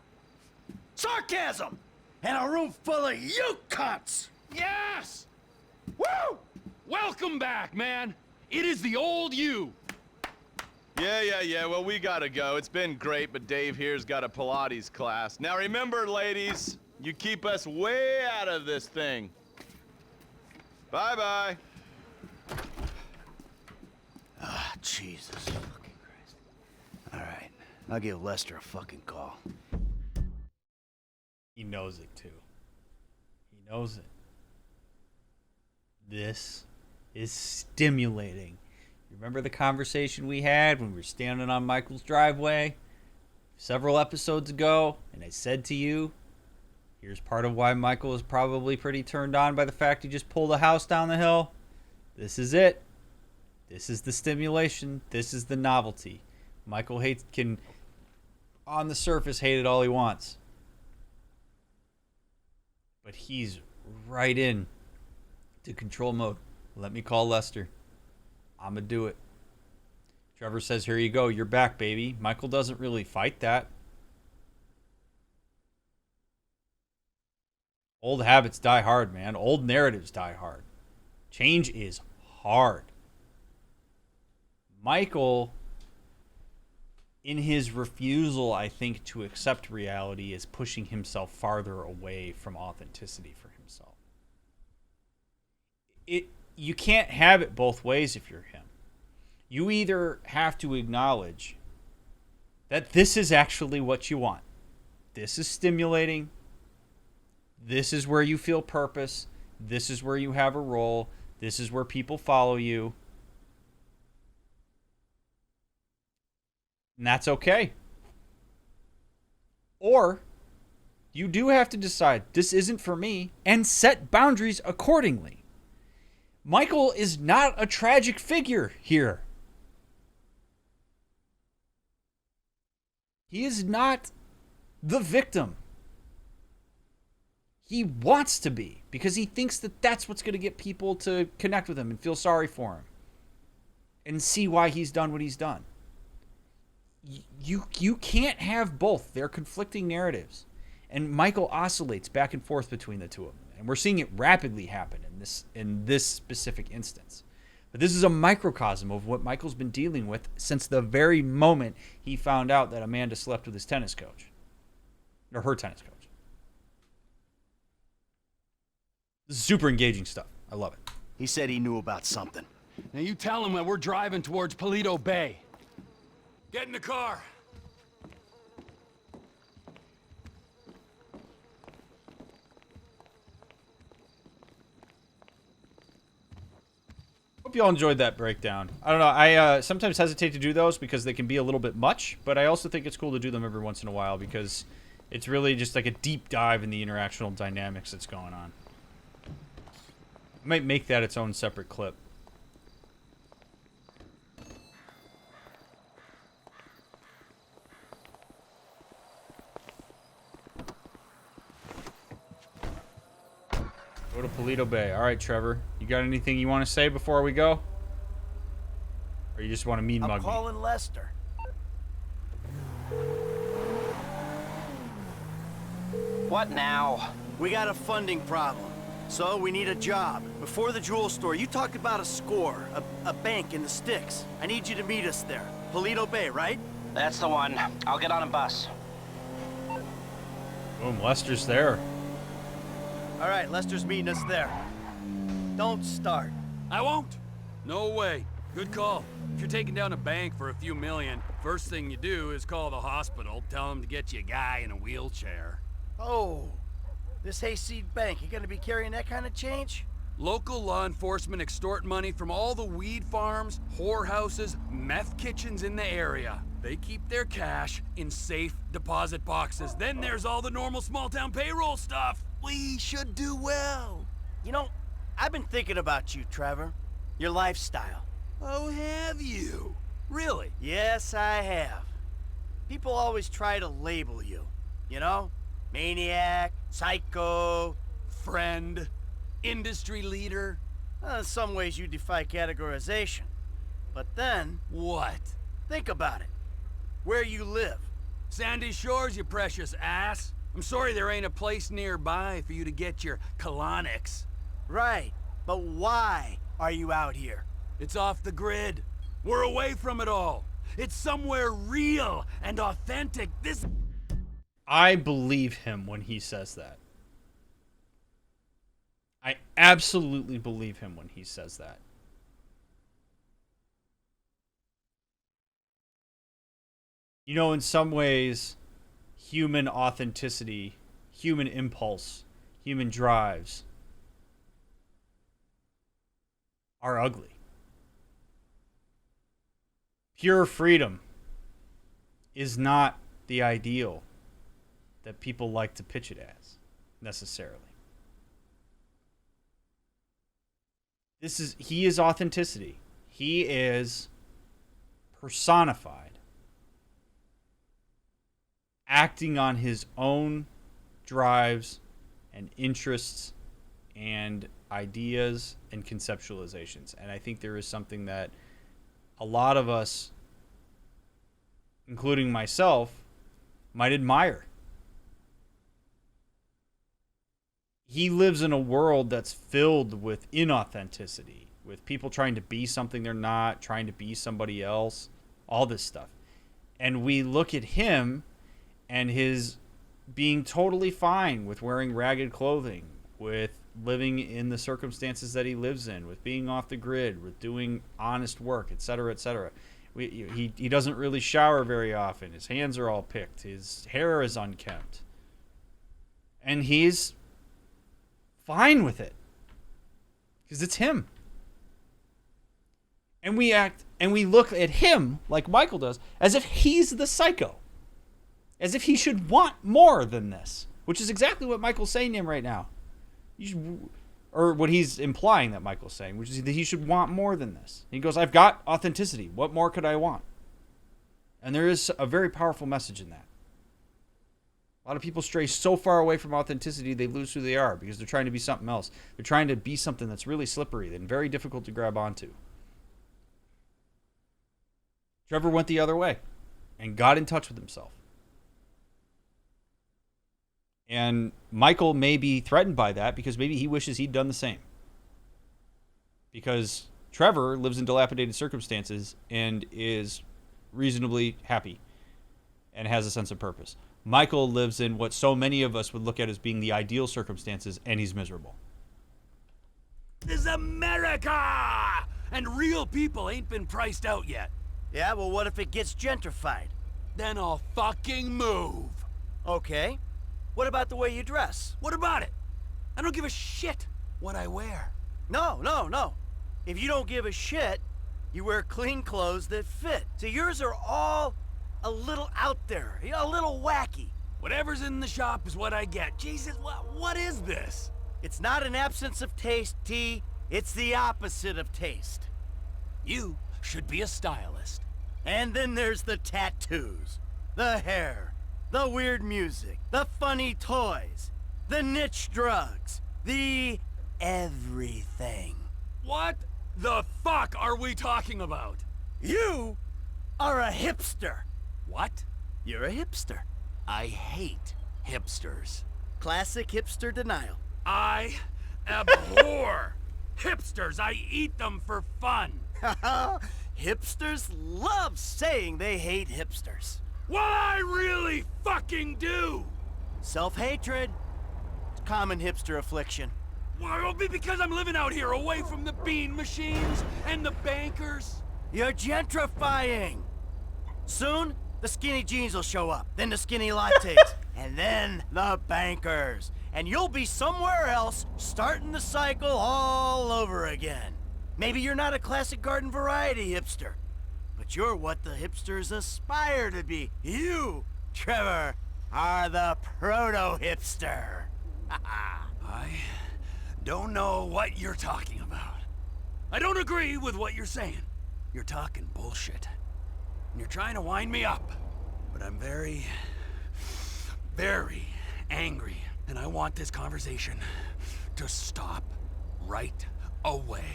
Sarcasm! And a room full of you cunts! Yes! Woo! Welcome back, man. It is the old you. Yeah. Well, we gotta go. It's been great, but Dave here's got a Pilates class. Now remember, ladies, you keep us way out of this thing. Bye-bye. Ah, Jesus fucking Christ. All right, I'll give Lester a fucking call. He knows it, too. He knows it. This is stimulating. Remember the conversation we had when we were standing on Michael's driveway several episodes ago, and I said to you, here's part of why Michael is probably pretty turned on by the fact he just pulled a house down the hill. This is it. This is the stimulation. This is the novelty. Michael can, on the surface, hate it all he wants. But he's right in to control mode. Let me call Lester. I'm going to do it. Trevor says, here you go. You're back, baby. Michael doesn't really fight that. Old habits die hard, man. Old narratives die hard. Change is hard. Michael, in his refusal, I think, to accept reality, is pushing himself farther away from authenticity for himself. You can't have it both ways if you're him. You either have to acknowledge that this is actually what you want. This is stimulating. This is where you feel purpose. This is where you have a role. This is where people follow you. And that's okay. Or you do have to decide this isn't for me and set boundaries accordingly. Michael is not a tragic figure here. He is not the victim. He wants to be because he thinks that that's what's going to get people to connect with him and feel sorry for him and see why he's done what he's done. You can't have both. They're conflicting narratives. And Michael oscillates back and forth between the two of them. And we're seeing it rapidly happen in this specific instance. But this is a microcosm of what Michael's been dealing with since the very moment he found out that Amanda slept with his tennis coach. Or her tennis coach. This is super engaging stuff. I love it. He said he knew about something. Now you tell him that we're driving towards Paleto Bay. Get in the car. Hope you all enjoyed that breakdown. I don't know. I sometimes hesitate to do those because they can be a little bit much, but I also think it's cool to do them every once in a while because it's really just like a deep dive in the interactional dynamics that's going on. I might make that its own separate clip. Go to Paleto Bay. All right, Trevor. You got anything you want to say before we go? Or you just want to mean mug I'm me? calling Lester. What now? We got a funding problem, so we need a job. Before the jewel store, you talked about a score, a bank in the sticks. I need you to meet us there. Paleto Bay, right? That's the one. I'll get on a bus. Boom, Lester's there. All right, Lester's meeting us there. Don't start. I won't. No way. Good call. If you're taking down a bank for a few million, first thing you do is call the hospital, tell them to get you a guy in a wheelchair. Oh, this hayseed bank, you gonna be carrying that kind of change? Local law enforcement extort money from all the weed farms, whorehouses, meth kitchens in the area. They keep their cash in safe deposit boxes. Then there's all the normal small-town payroll stuff. We should do well. You know, I've been thinking about you, Trevor. Your lifestyle. Oh, have you? Really? Yes, I have. People always try to label you. You know? Maniac, psycho. Friend, industry leader. In some ways you defy categorization. But then, What? think about it. Where you live. Sandy Shores, you precious ass. I'm sorry there ain't a place nearby for you to get your colonics. Right. But why are you out here? It's off the grid. We're away from it all. It's somewhere real and authentic. This... I believe him when he says that. I absolutely believe him when he says that. You know, in some ways, human authenticity, human impulse, human drives are ugly. Pure freedom is not the ideal that people like to pitch it as, necessarily. He is authenticity. He is personified, acting on his own drives and interests and ideas and conceptualizations. And I think there is something that a lot of us, including myself, might admire. He lives in a world that's filled with inauthenticity, with people trying to be something they're not, trying to be somebody else, all this stuff. And we look at him and his being totally fine with wearing ragged clothing, with living in the circumstances that he lives in, with being off the grid, with doing honest work, etc., etc. He doesn't really shower very often. His hands are all picked. His hair is unkempt. And he's fine with it. Because it's him. And we act and we look at him, like Michael does, as if he's the psycho. As if he should want more than this. Which is exactly what Michael's saying to him right now. Or what he's implying that Michael's saying, which is that he should want more than this. He goes, I've got authenticity. What more could I want? And there is a very powerful message in that. A lot of people stray so far away from authenticity, they lose who they are because they're trying to be something else. They're trying to be something that's really slippery and very difficult to grab onto. Trevor went the other way and got in touch with himself. And Michael may be threatened by that because maybe he wishes he'd done the same. Because Trevor lives in dilapidated circumstances and is reasonably happy and has a sense of purpose. Michael lives in what so many of us would look at as being the ideal circumstances, and he's miserable. This is America! And real people ain't been priced out yet. Yeah, well, what if it gets gentrified? Then I'll fucking move. Okay. What about the way you dress? What about it? I don't give a shit what I wear. No. If you don't give a shit, you wear clean clothes that fit. So yours are all a little out there, a little wacky. Whatever's in the shop is what I get. Jesus, what is this? It's not an absence of taste, T. It's the opposite of taste. You should be a stylist. And then there's the tattoos, the hair, the weird music, the funny toys, the niche drugs, the everything. What the fuck are we talking about? You are a hipster. What? You're a hipster. I hate hipsters. Classic hipster denial. I abhor hipsters. I eat them for fun. Hipsters love saying they hate hipsters. Well, I really fucking do. Self-hatred. It's common hipster affliction. Well, it'll be because I'm living out here away from the bean machines and the bankers. You're gentrifying. Soon, the skinny jeans will show up, then the skinny lattes, and then the bankers. And you'll be somewhere else, starting the cycle all over again. Maybe you're not a classic garden variety hipster, but you're what the hipsters aspire to be. You, Trevor, are the proto-hipster. I don't know what you're talking about. I don't agree with what you're saying. You're talking bullshit. And you're trying to wind me up. But I'm very, very angry. And I want this conversation to stop right away.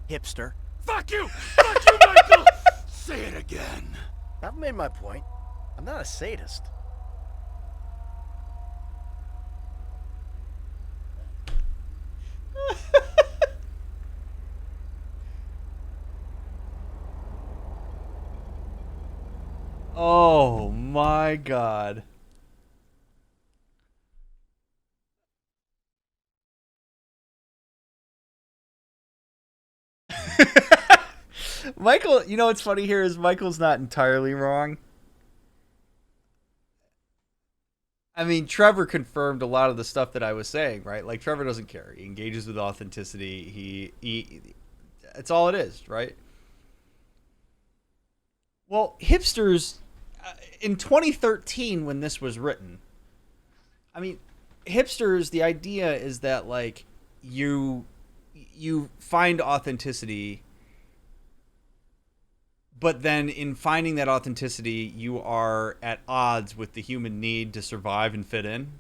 Hipster. Fuck you! Fuck you, Michael! Say it again. I've made my point. I'm not a sadist. Oh my God. Michael, you know what's funny here is Michael's not entirely wrong. I mean, Trevor confirmed a lot of the stuff that I was saying, right? Like, Trevor doesn't care. He engages with authenticity. He it's all it is, right? Well, hipsters, in 2013, when this was written, I mean, hipsters, the idea is that, like, you find authenticity, but then in finding that authenticity, you are at odds with the human need to survive and fit in.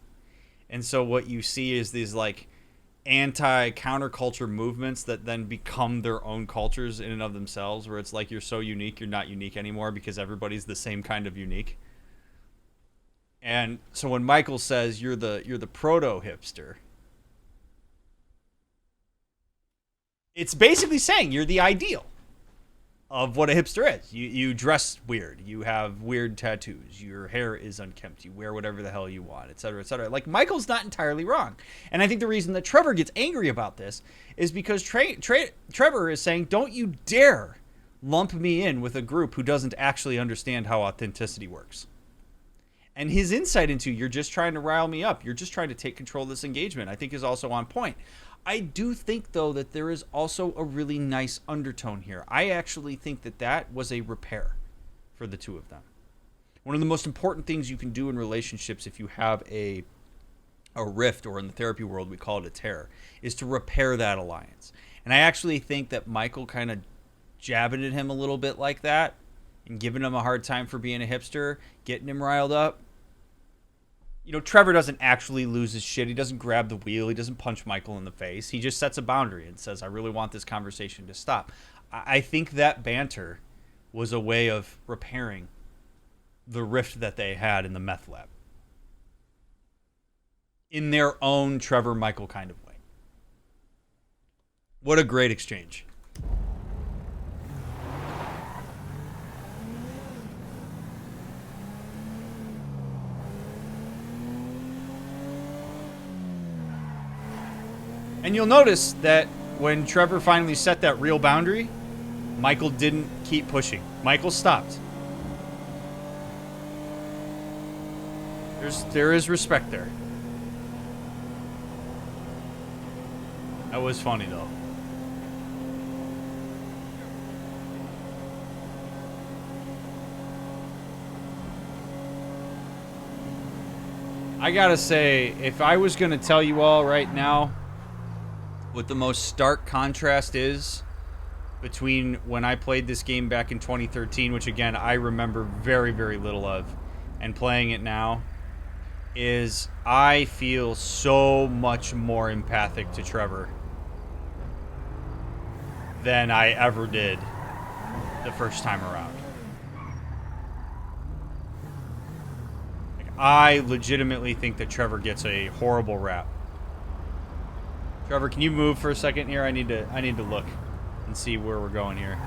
And so what you see is these, like, anti-counterculture movements that then become their own cultures in and of themselves, where it's like you're so unique, you're not unique anymore because everybody's the same kind of unique. And so when Michael says you're the proto-hipster, it's basically saying you're the ideal of what a hipster is. You dress weird. You have weird tattoos. Your hair is unkempt. You wear whatever the hell you want, etc., etc. Like, Michael's not entirely wrong. And I think the reason that Trevor gets angry about this is because Trevor is saying, don't you dare lump me in with a group who doesn't actually understand how authenticity works. And his insight into, you're just trying to rile me up, you're just trying to take control of this engagement, I think is also on point. I do think, though, that there is also a really nice undertone here. I actually think that that was a repair for the two of them. One of the most important things you can do in relationships if you have a rift, or in the therapy world we call it a tear, is to repair that alliance. And I actually think that Michael kind of jabbing at him a little bit like that and giving him a hard time for being a hipster, getting him riled up. You know, Trevor doesn't actually lose his shit. He doesn't grab the wheel. He doesn't punch Michael in the face. He just sets a boundary and says, I really want this conversation to stop. I think that banter was a way of repairing the rift that they had in the meth lab. In their own Trevor Michael kind of way. What a great exchange. And you'll notice that when Trevor finally set that real boundary, Michael didn't keep pushing. Michael stopped. There is respect there. That was funny though. I gotta say, if I was gonna tell you all right now what the most stark contrast is between when I played this game back in 2013, which again I remember very, very little of, and playing it now, is I feel so much more empathic to Trevor than I ever did the first time around. I legitimately think that Trevor gets a horrible rap. Trevor, can you move for a second here? I need to look and see where we're going here.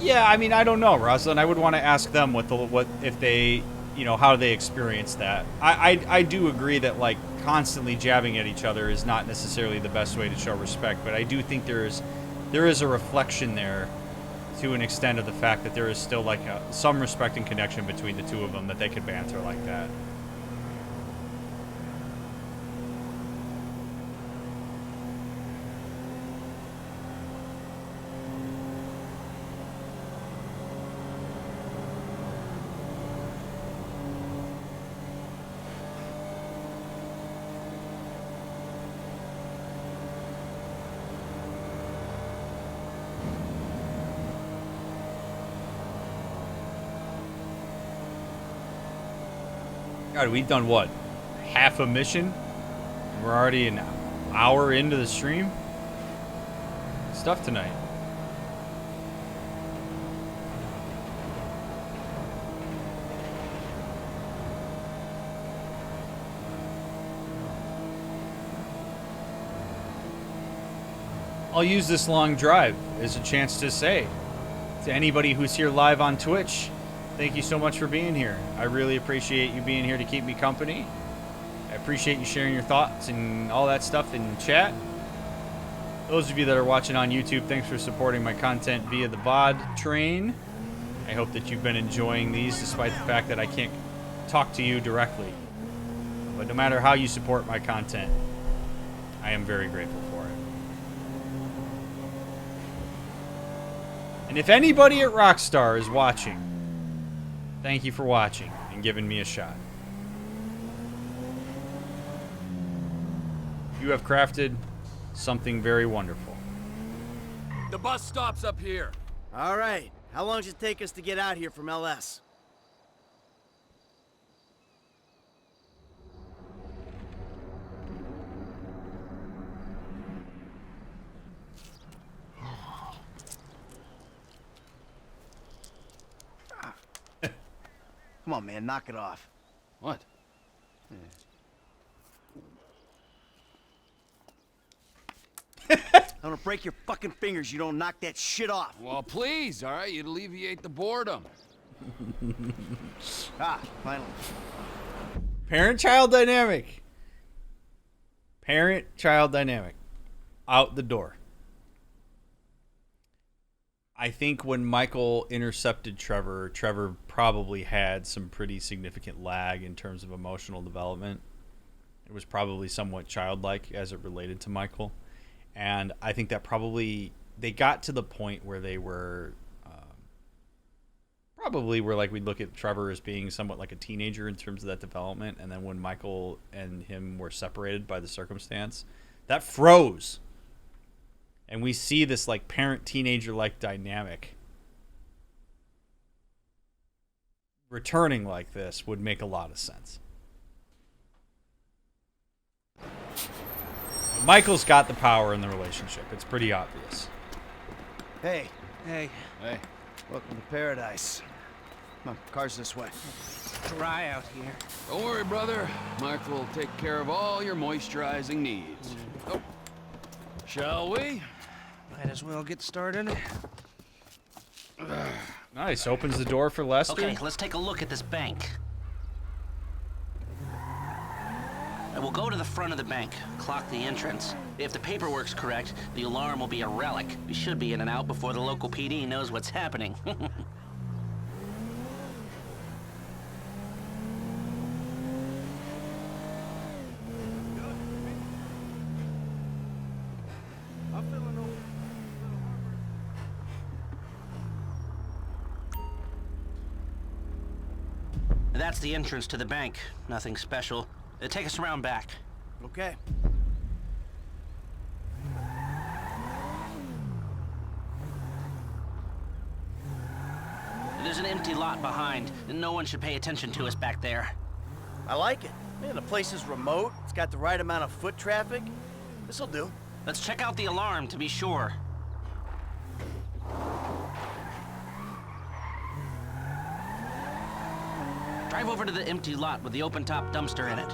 Yeah, I mean, I don't know, Rosalind. I would want to ask them what if they, you know, how they experience that. I do agree that like constantly jabbing at each other is not necessarily the best way to show respect, but I do think there is a reflection there to an extent of the fact that there is still like some respect and connection between the two of them, that they could banter like that. God, we've done what? Half a mission? We're already an hour into the stream? Stuff tonight. I'll use this long drive as a chance to say to anybody who's here live on Twitch, thank you so much for being here. I really appreciate you being here to keep me company. I appreciate you sharing your thoughts and all that stuff in chat. Those of you that are watching on YouTube, thanks for supporting my content via the VOD train. I hope that you've been enjoying these despite the fact that I can't talk to you directly. But no matter how you support my content, I am very grateful for it. And if anybody at Rockstar is watching, thank you for watching and giving me a shot. You have crafted something very wonderful. The bus stops up here. All right. How long does it take us to get out here from LS? Come on, man, knock it off. What? I'm gonna break your fucking fingers. You don't knock that shit off. Well, please, all right? You'd alleviate the boredom. Finally. Parent-child dynamic. Parent-child dynamic. Out the door. I think when Michael intercepted Trevor, Trevor probably had some pretty significant lag in terms of emotional development. It was probably somewhat childlike as it related to Michael. And I think that probably they got to the point where they were probably where like we'd look at Trevor as being somewhat like a teenager in terms of that development. And then when Michael and him were separated by the circumstance, that froze. And we see this like parent-teenager like dynamic. Returning like this would make a lot of sense. Michael's got the power in the relationship. It's pretty obvious. Hey. Hey. Hey. Welcome to paradise. Come on, car's this way. Dry out here. Don't worry, brother. Michael will take care of all your moisturizing needs. Oh. Shall we? Might as well get started. Nice. Opens the door for Lester. Okay, let's take a look at this bank. And we'll go to the front of the bank, clock the entrance. If the paperwork's correct, the alarm will be a relic. We should be in and out before the local PD knows what's happening. That's the entrance to the bank. Nothing special. Take us around back. Okay. There's an empty lot behind, and no one should pay attention to us back there. I like it. Man, the place is remote. It's got the right amount of foot traffic. This'll do. Let's check out the alarm to be sure. Drive over to the empty lot with the open-top dumpster in it.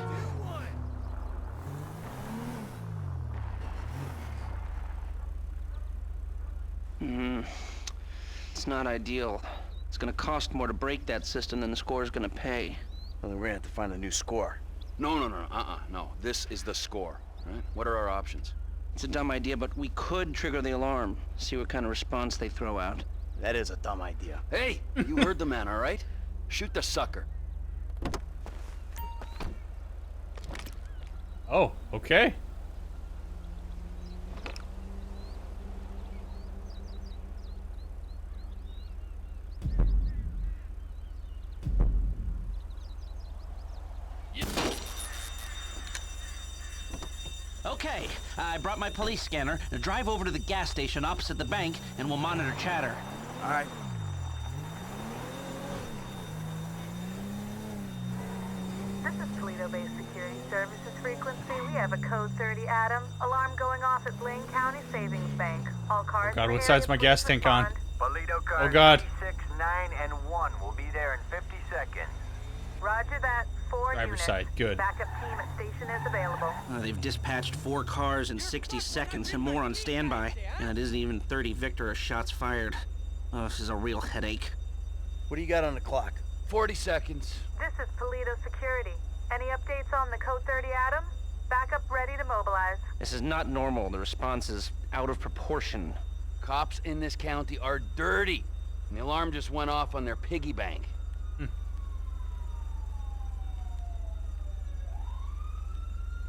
It's not ideal. It's gonna cost more to break that system than the score's gonna pay. Well, then we're gonna have to find a new score. No. This is the score, right? What are our options? It's a dumb idea, but we could trigger the alarm, see what kind of response they throw out. That is a dumb idea. Hey, you heard the man, all right? Shoot the sucker. Oh, okay. Okay, I brought my police scanner. Now drive over to the gas station opposite the bank, and we'll monitor chatter. All right. This is Paleto-based security services frequency. We have a code 30 Adam. Alarm going off at Blaine County Savings Bank. All cars. God, in what the side's area, my please gas tank on? respond. Paleto Oh cars God. 6, 9, and 1 will be there in 50 seconds. Roger that. 4 Driver's units. side, good. Backup team at station is available. They've dispatched 4 cars in 60 seconds and more on standby. And it isn't even 30 Victor shots fired. Oh, this is a real headache. What do you got on the clock? 40 seconds. This is Paleto Security. Any updates on the code 30 Adam? Backup ready to mobilize. This is not normal. The response is out of proportion. Cops in this county are dirty. And the alarm just went off on their piggy bank.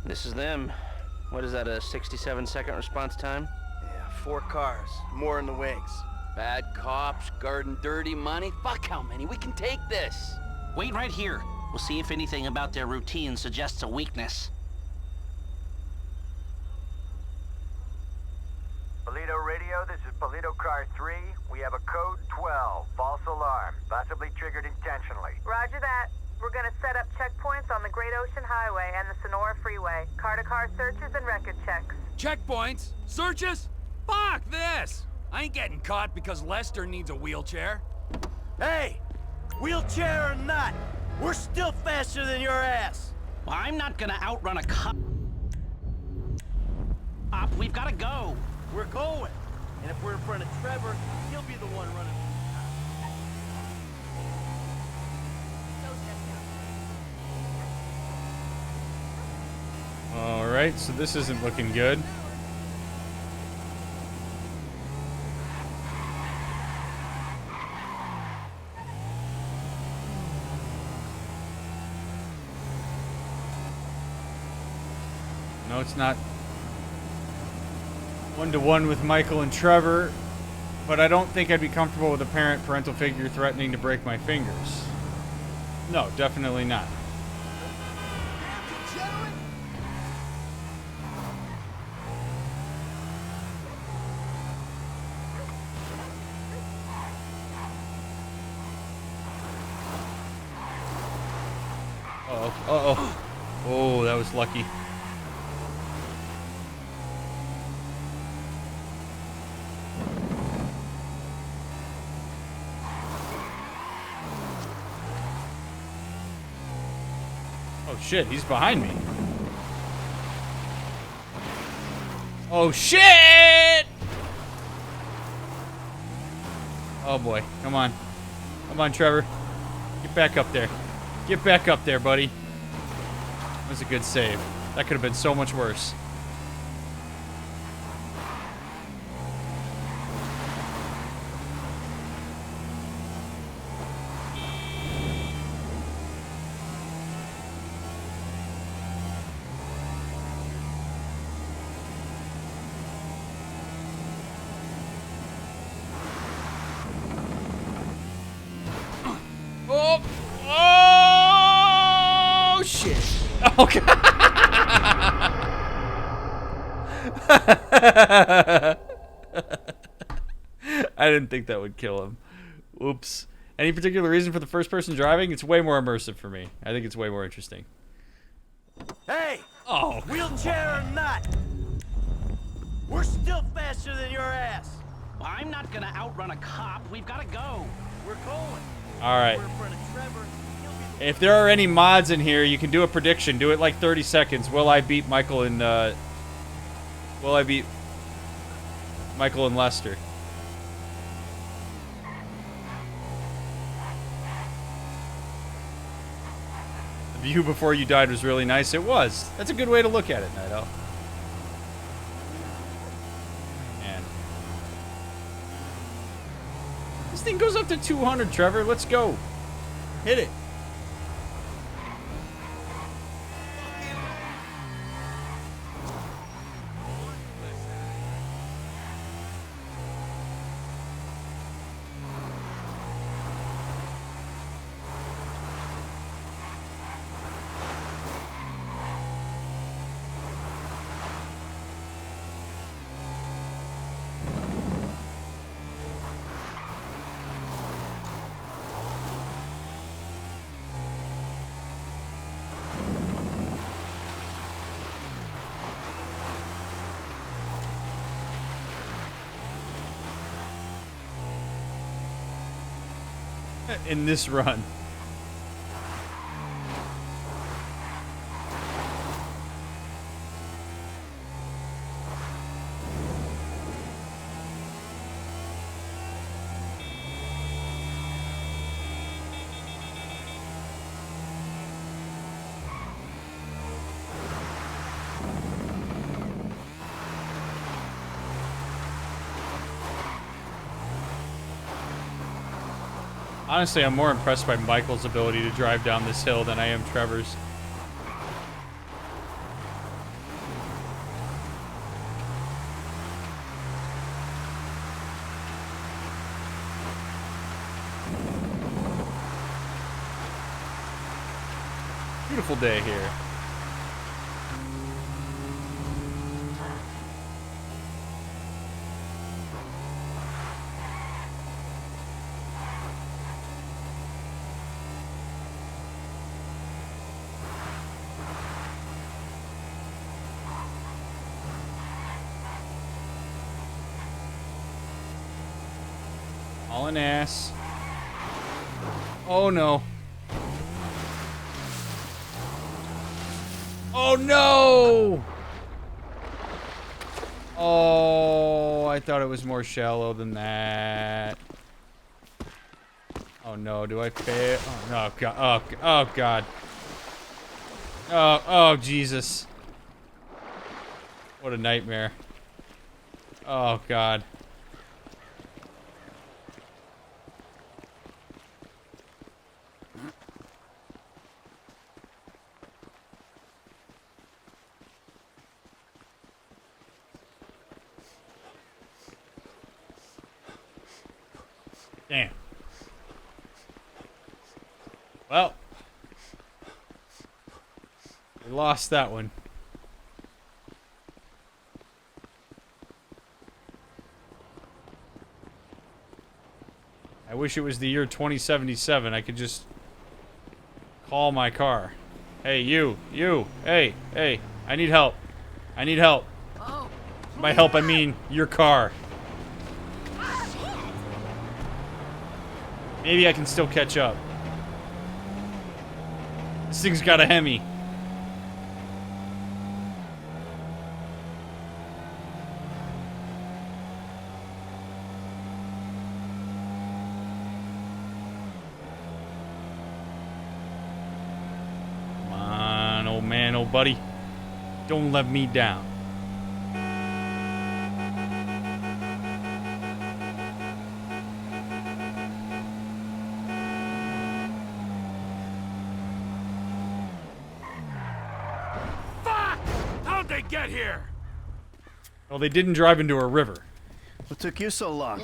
This is them. What is that, a 67-second response time? Yeah, 4 cars. More in the wings. Bad cops, guarding dirty money. Fuck how many? We can take this. Wait right here. We'll see if anything about their routine suggests a weakness. Paleto Radio, this is Paleto Car 3. We have a code 12, false alarm, possibly triggered intentionally. Roger that. We're gonna set up checkpoints on the Great Ocean Highway and the Sonora Freeway. Car-to-car searches and record checks. Checkpoints? Searches? Fuck this! I ain't getting caught because Lester needs a wheelchair. Hey! Wheelchair or not, we're still faster than your ass! Well, I'm not gonna outrun a cop. We've gotta go. We're going. And if we're in front of Trevor, he'll be the one running. Alright, so this isn't looking good. No, it's not one-to-one with Michael and Trevor, but I don't think I'd be comfortable with a parental figure threatening to break my fingers. No, definitely not. Uh-oh. Oh, that was lucky. Oh shit, he's behind me. Oh shit! Oh boy, come on. Come on, Trevor. Get back up there. Get back up there, buddy. That was a good save. That could have been so much worse. Oh! Oh, shit. Oh, God. I didn't think that would kill him. Oops. Any particular reason for the first person driving? It's way more immersive for me. I think it's way more interesting. Hey! Oh. Wheelchair or not, we're still faster than your ass. I'm not gonna outrun a cop. We've gotta go. We're going. Alright. We're in front of Trevor. He'll be If there are any mods in here, you can do a prediction. Do it like 30 seconds. Will I beat Michael and, will I beat Michael and Lester? The view before you died was really nice. It was. That's a good way to look at it, Night Owl. Man. This thing goes up to 200, Trevor. Let's go. Hit it. In this run. Honestly, I'm more impressed by Michael's ability to drive down this hill than I am Trevor's. Beautiful day here. Hauling ass. Oh no. Oh no! Oh, I thought it was more shallow than that. Oh no, do I fail? Oh no, God. Oh God. Oh Jesus. What a nightmare. Oh God. Damn. Well, we lost that one. I wish it was the year 2077. I could just call my car. Hey, you, hey, I need help. I need help. Oh. By help, I mean your car. Maybe I can still catch up. This thing's got a Hemi. man, old buddy. Don't let me down. Fuck! How'd they get here? Well, they didn't drive into a river. What took you so long?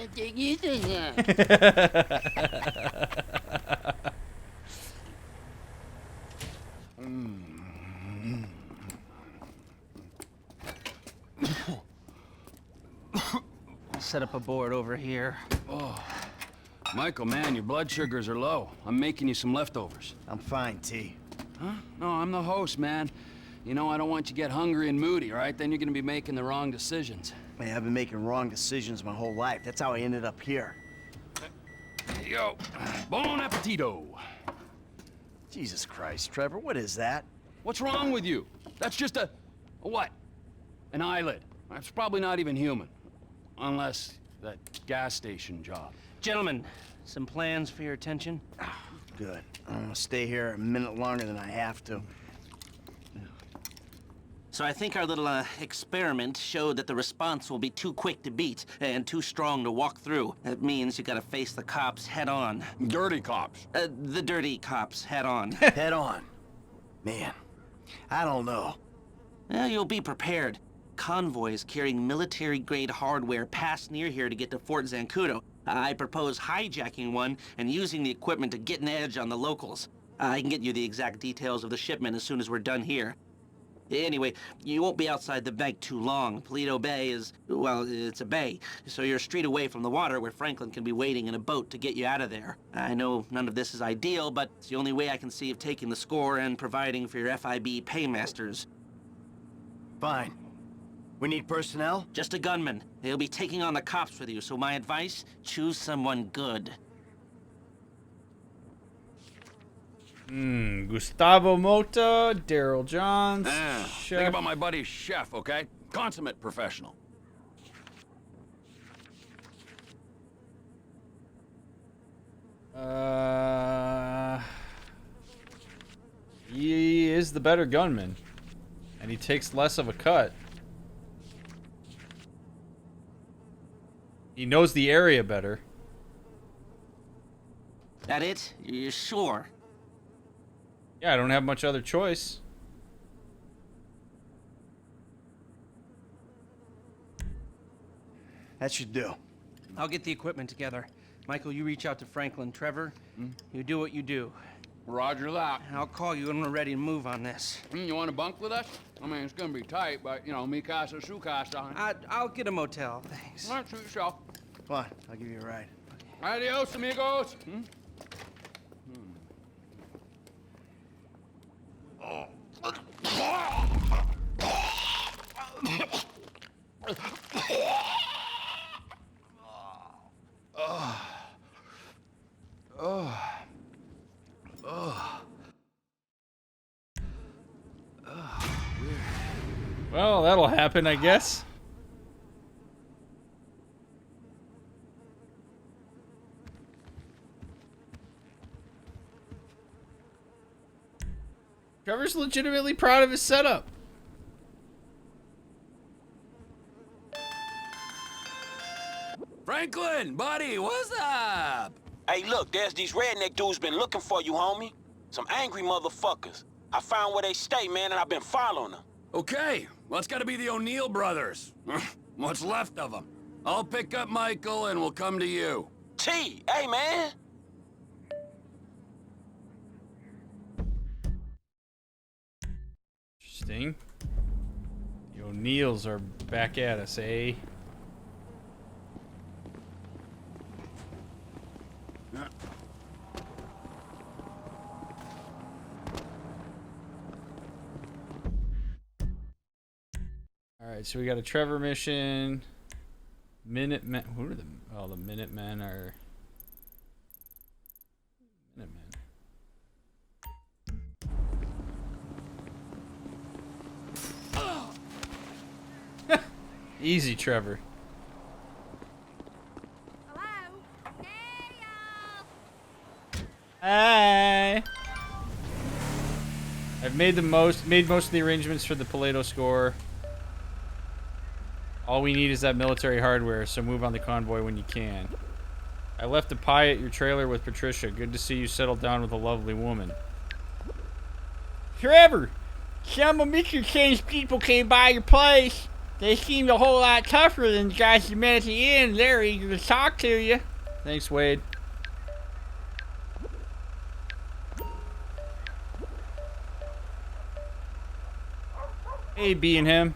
Set up a board over here. Michael, man, your blood sugars are low. I'm making you some leftovers. I'm fine, T. Huh? No, I'm the host, man. You know, I don't want you to get hungry and moody, all right? Then you're gonna be making the wrong decisions. Man, I've been making wrong decisions my whole life. That's how I ended up here. Here you go. Bon appetito. Jesus Christ, Trevor, what is that? What's wrong with you? That's just a what? An eyelid. It's probably not even human. Unless that gas station job. Gentlemen, some plans for your attention? Good. I'm gonna stay here a minute longer than I have to. So I think our little experiment showed that the response will be too quick to beat and too strong to walk through. That means you gotta face the cops head on. Dirty cops. The dirty cops head on. Head on. Man, I don't know. Well, you'll be prepared. Convoys carrying military-grade hardware pass near here to get to Fort Zancudo. I propose hijacking one and using the equipment to get an edge on the locals. I can get you the exact details of the shipment as soon as we're done here. Anyway, you won't be outside the bank too long. Paleto Bay is, well, it's a bay, so you're a street away from the water where Franklin can be waiting in a boat to get you out of there. I know none of this is ideal, but it's the only way I can see of taking the score and providing for your FIB paymasters. Fine. We need personnel? Just a gunman. They'll be taking on the cops with you, so my advice, choose someone good. Gustavo Mota, Daryl Johns, Chef. Think about my buddy Chef, okay? Consummate professional. He is the better gunman, and he takes less of a cut. He knows the area better. That it? You're sure? Yeah, I don't have much other choice. That should do. I'll get the equipment together. Michael, you reach out to Franklin. Trevor, you do what you do. Roger that. I'll call you when we're ready to move on this. You want to bunk with us? I mean, it's gonna be tight, but, you know, mi casa, su casa. I'll get a motel, thanks. All right, suit yourself. Come on, I'll give you a ride. Adios, amigos. Well, that'll happen, I guess. Trevor's legitimately proud of his setup. Franklin, buddy, what's up? Hey, look, there's these redneck dudes been looking for you, homie. Some angry motherfuckers. I found where they stay, man, and I've been following them. Okay, well, it's gotta be the O'Neill brothers. What's left of them. I'll pick up Michael and we'll come to you. T, hey, man. Interesting. The O'Neills are back at us, eh? Alright, so we got a Trevor mission. Minutemen. Who are the... Oh, the Minutemen are... Minutemen. Easy, Trevor. Hello? Hey, y'all! Hey! I've made most of the arrangements for the Paleto score. All we need is that military hardware, so move on the convoy when you can. I left a pie at your trailer with Patricia. Good to see you settled down with a lovely woman. Trevor, some of Mr. King's people came by your place. They seemed a whole lot tougher than the guys you met at the inn. They're eager to talk to you. Thanks, Wade. Hey, B and him.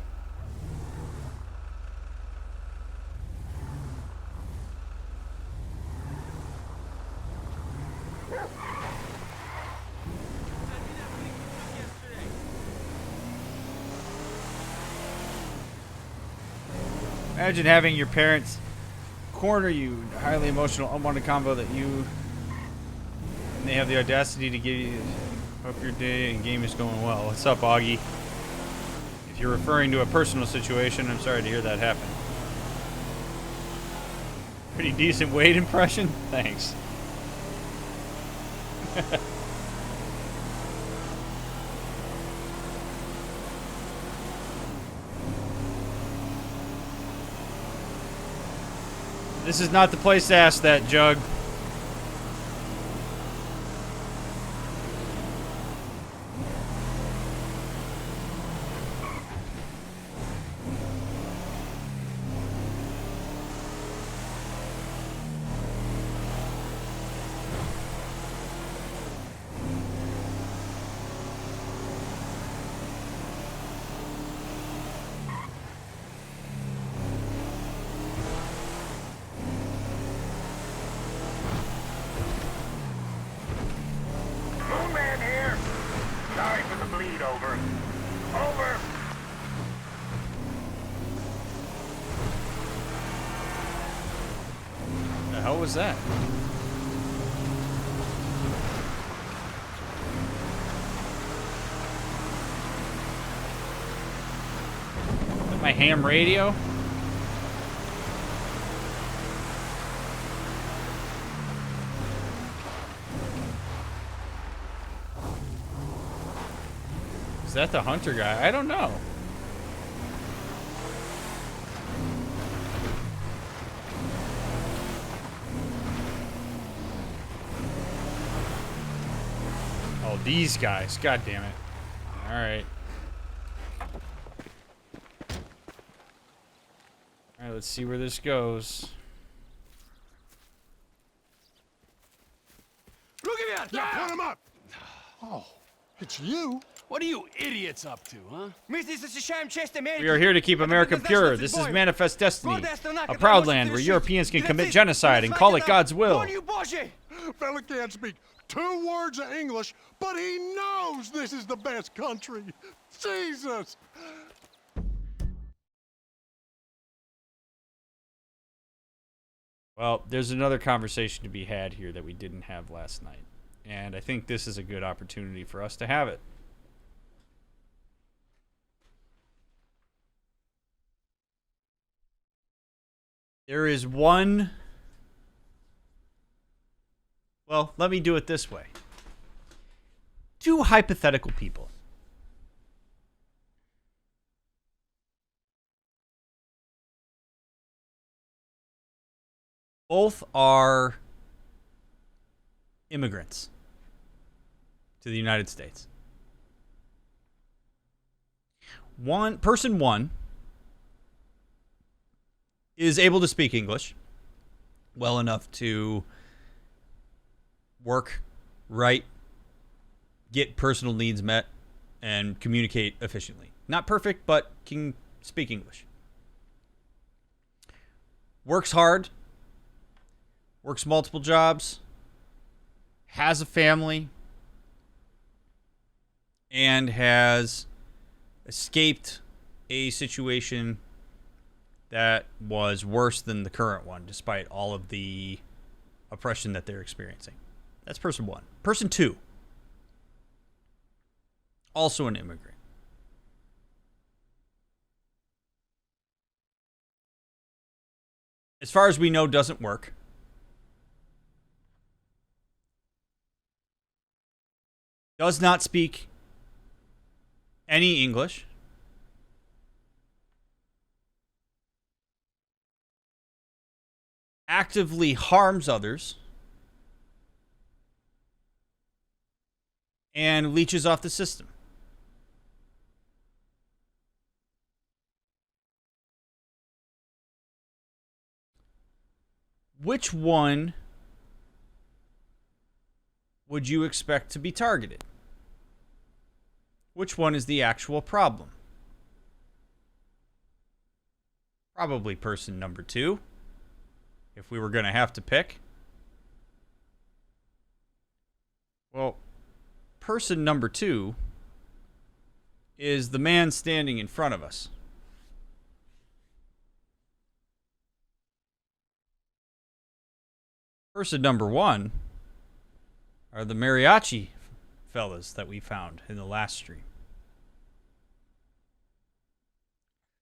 Imagine having your parents corner you in a highly emotional, unwanted combo that you... and they have the audacity to give you... Hope your day and game is going well. What's up, Augie? If you're referring to a personal situation, I'm sorry to hear that happen. Pretty decent Wade impression? Thanks. This is not the place to ask that, Jug. What was that? Is that my ham radio? Is that the hunter guy? I don't know. These guys, god damn it. All right. All right, let's see where this goes. Look at that! Put him up! Oh, it's you? What are you idiots up to, huh? We are here to keep America pure. This is Manifest Destiny, a proud land where Europeans can commit genocide and call it God's will. Fella can't speak 2 words of English, but he knows this is the best country. Jesus! Well, there's another conversation to be had here that we didn't have last night. And I think this is a good opportunity for us to have it. There is one... Well, let me do it this way. 2 hypothetical people. Both are immigrants to the United States. Person one is able to speak English well enough to work, write, get personal needs met, and communicate efficiently. Not perfect, but can speak English. Works hard, works multiple jobs, has a family, and has escaped a situation that was worse than the current one, despite all of the oppression that they're experiencing. That's person one. Person two, also an immigrant. As far as we know, doesn't work. Does not speak any English, actively harms others, and leeches off the system. Which one would you expect to be targeted? Which one is the actual problem? Probably person number 2, if we were going to have to pick. Well, person number 2 is the man standing in front of us. Person number 1 are the mariachi fellas that we found in the last stream.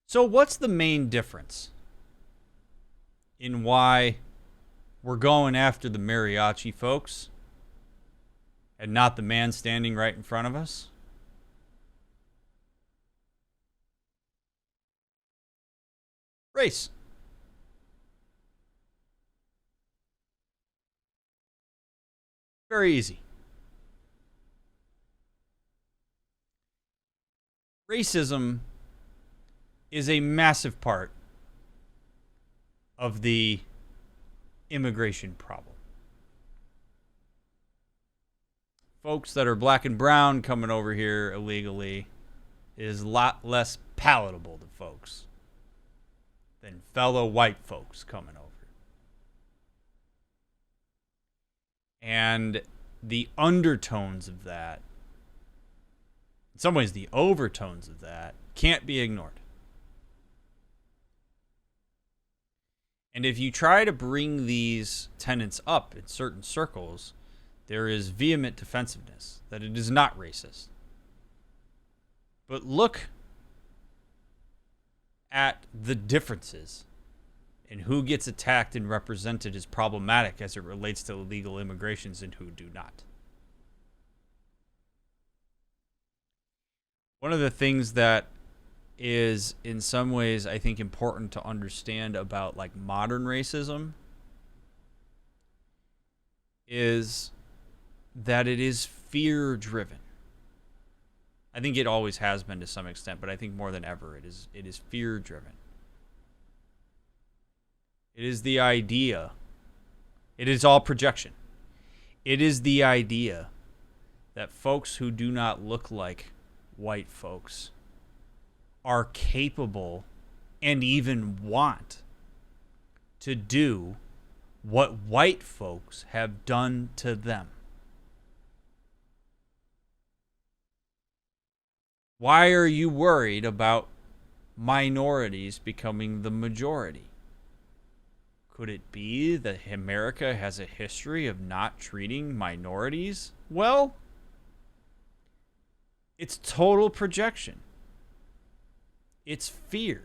So what's the main difference in why we're going after the mariachi folks and not the man standing right in front of us? Race. Very easy. Racism is a massive part of the immigration problem. Folks that are black and brown coming over here illegally is a lot less palatable to folks than fellow white folks coming over. And the undertones of that, in some ways the overtones of that, can't be ignored. And if you try to bring these tenets up in certain circles, there is vehement defensiveness that it is not racist. But look at the differences in who gets attacked and represented as problematic as it relates to illegal immigrations and who do not. One of the things that is in some ways I think important to understand about like modern racism is that it is fear driven. I think it always has been to some extent, but I think more than ever it is fear driven. It is the idea. It is all projection. It is the idea that folks who do not look like white folks are capable and even want to do what white folks have done to them. Why are you worried about minorities becoming the majority? Could it be that America has a history of not treating minorities well? It's total projection. It's fear.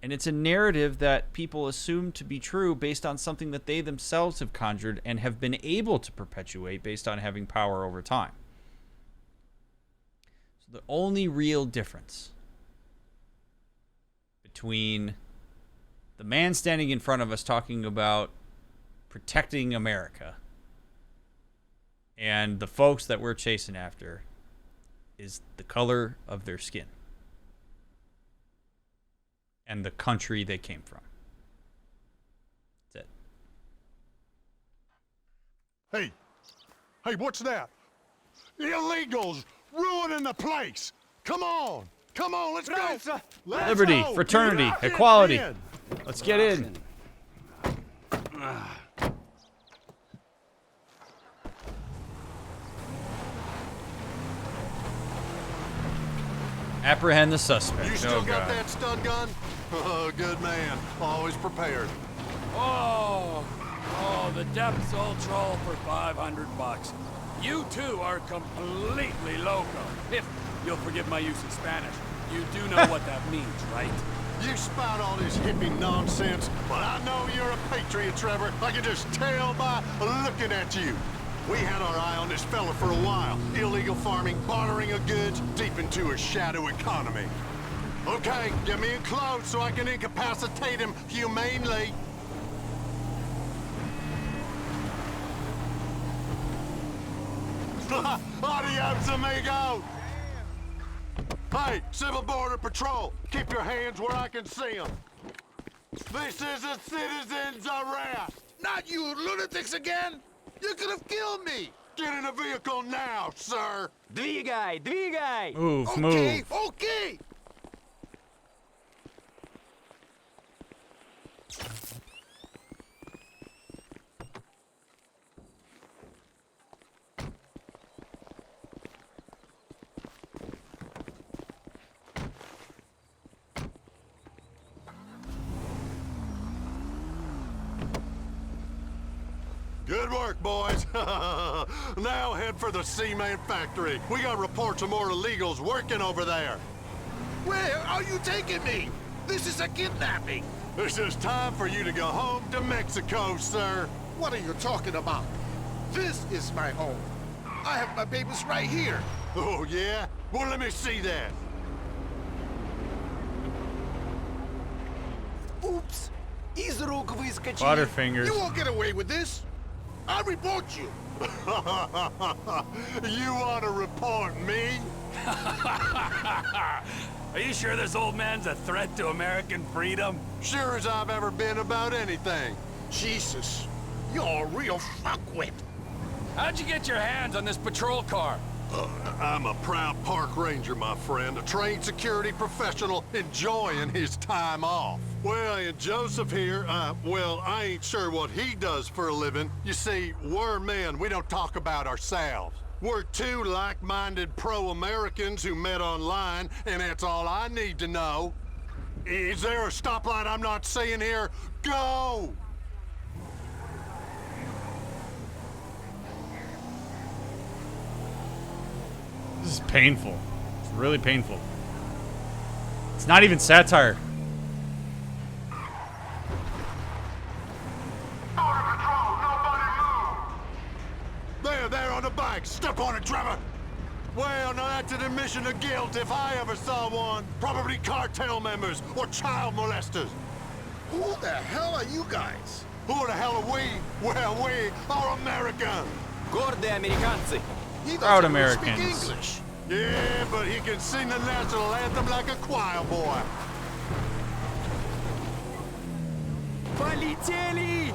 And it's a narrative that people assume to be true based on something that they themselves have conjured and have been able to perpetuate based on having power over time. So the only real difference between the man standing in front of us talking about protecting America and the folks that we're chasing after is the color of their skin and the country they came from. That's it. Hey, what's that? Illegals ruining the place. Come on, let's go. Liberty, fraternity, equality. Let's get in. Apprehend the suspect. You still got that stun gun? Oh, good man. Always prepared. Oh, the depths all troll for $500. You two are completely loco. If you'll forgive my use of Spanish, you do know what that means, right? You spout all this hippie nonsense, but I know you're a patriot, Trevor. I can just tell by looking at you. We had our eye on this fella for a while. Illegal farming, bartering of goods, deep into a shadow economy. Okay, get me in close so I can incapacitate him humanely. Adios, amigo! Hey, Civil Border Patrol, keep your hands where I can see them. This is a citizen's arrest! Not you lunatics again! You could have killed me! Get in the vehicle now, sir! Двигай, двигай! Move, Okay, move. okay! Good work, boys. Now head for the cement factory. We got reports of more illegals working over there. Where are you taking me? This is a kidnapping! This is time for you to go home to Mexico, sir. What are you talking about? This is my home. I have my papers right here. Oh, yeah? Well, let me see that. Oops! Из рук выскочили. Butterfingers. You won't get away with this. I'll report you. You want to report me? Are you sure this old man's a threat to American freedom? Sure as I've ever been about anything. Jesus, you're a real fuckwit. How'd you get your hands on this patrol car? I'm a proud park ranger, my friend, a trained security professional enjoying his time off. Well, and Joseph here, well, I ain't sure what he does for a living. You see, we're men, we don't talk about ourselves. We're two like-minded pro-Americans who met online, and that's all I need to know. Is there a stoplight I'm not seeing here? Go! This is painful. It's really painful. It's not even satire. There on the bike. Step on it, Trevor. Well, now that's an admission of guilt if I ever saw one. Probably cartel members or child molesters. Who the hell are you guys? Who the hell are we? Well, we are American. Гордые американцы. He Proud doesn't even Americans. speak English. Yeah, but he can sing the national anthem like a choir boy. Полетели!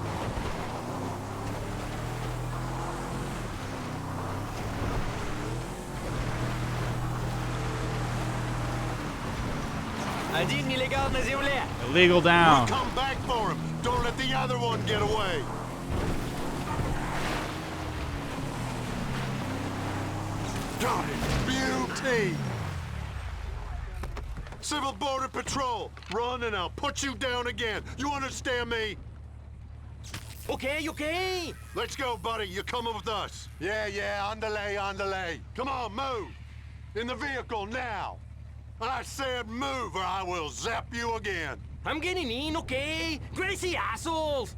Один нелегал на земле. Illegal down. We'll come back for him. Don't let the other one get away. Got it. Beauty. Civil Border Patrol. Run and I'll put you down again. You understand me? Okay, okay. Let's go, buddy. You're coming with us. Yeah, underlay. Come on, move. In the vehicle now. I said move or I will zap you again. I'm getting in, okay? Crazy assholes!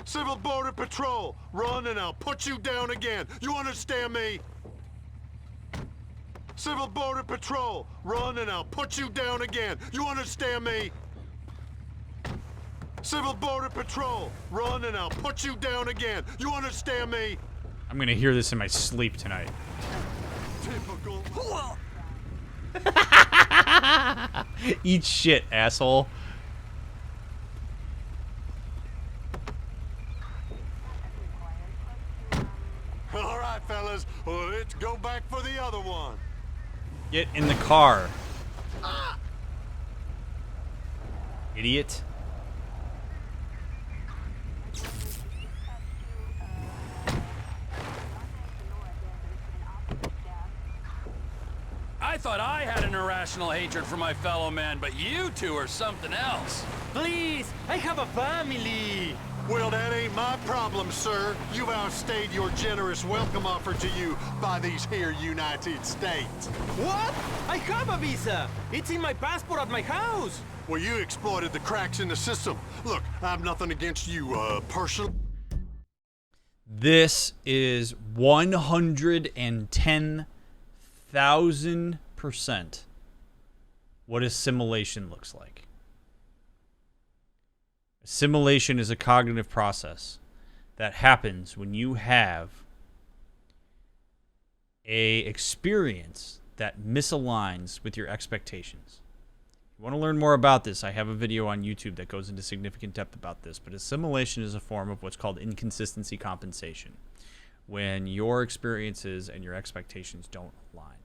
Civil Border Patrol, run and I'll put you down again. You understand me? Civil Border Patrol, run and I'll put you down again. You understand me? Civil Border Patrol, run and I'll put you down again. You understand me? I'm gonna hear this in my sleep tonight. Typical. Eat shit, asshole. All right, fellas, let's go back for the other one. Get in the car. Idiot. I thought I had an irrational hatred for my fellow man, but you two are something else. Please, I have a family. Well, that ain't my problem, sir. You've outstayed your generous welcome offer to you by these here United States. What? I have a visa. It's in my passport at my house. Well, you exploited the cracks in the system. Look, I have nothing against you, personally. This is 110,000% what assimilation looks like. Assimilation is a cognitive process that happens when you have a experience that misaligns with your expectations. If you want to learn more about this, I have a video on YouTube that goes into significant depth about this, but assimilation is a form of what's called inconsistency compensation, when your experiences and your expectations don't align.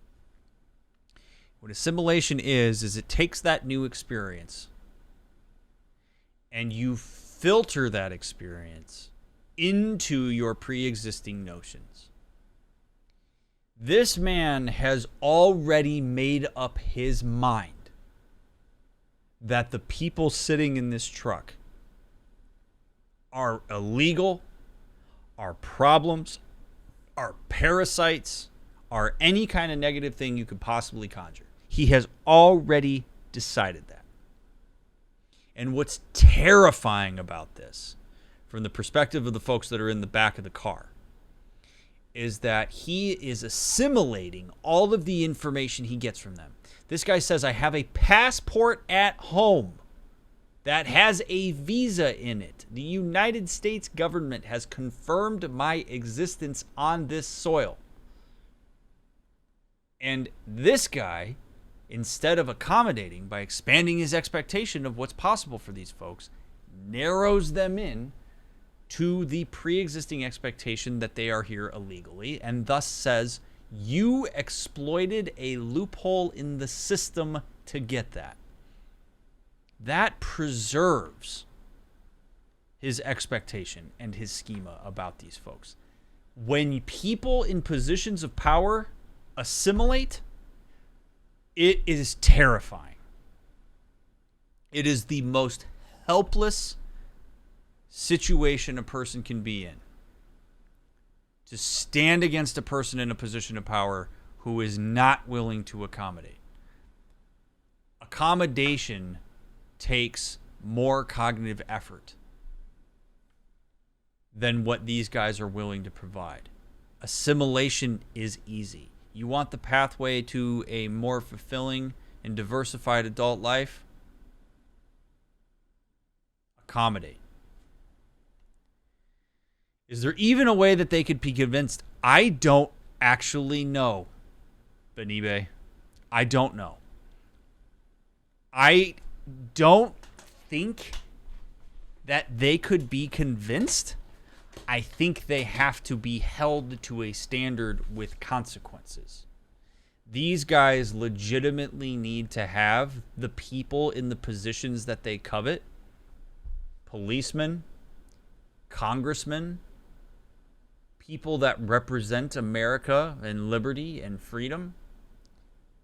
What assimilation is it takes that new experience and you filter that experience into your pre-existing notions. This man has already made up his mind that the people sitting in this truck are illegal, are problems, are parasites, are any kind of negative thing you could possibly conjure. He has already decided that. And what's terrifying about this, from the perspective of the folks that are in the back of the car, is that he is assimilating all of the information he gets from them. This guy says, I have a passport at home that has a visa in it. The United States government has confirmed my existence on this soil. And this guy, instead of accommodating by expanding his expectation of what's possible for these folks, narrows them in to the pre-existing expectation that they are here illegally, and thus says, you exploited a loophole in the system to get that. That preserves his expectation and his schema about these folks. When people in positions of power assimilate, it is terrifying. It is the most helpless situation a person can be in. To stand against a person in a position of power who is not willing to accommodate. Accommodation takes more cognitive effort than what these guys are willing to provide. Assimilation is easy. You want the pathway to a more fulfilling and diversified adult life? Accommodate. Is there even a way that they could be convinced? I don't actually know, Benibe. I don't know. I don't think that they could be convinced. I think they have to be held to a standard with consequences. These guys legitimately need to have the people in the positions that they covet, policemen, congressmen, people that represent America and liberty and freedom,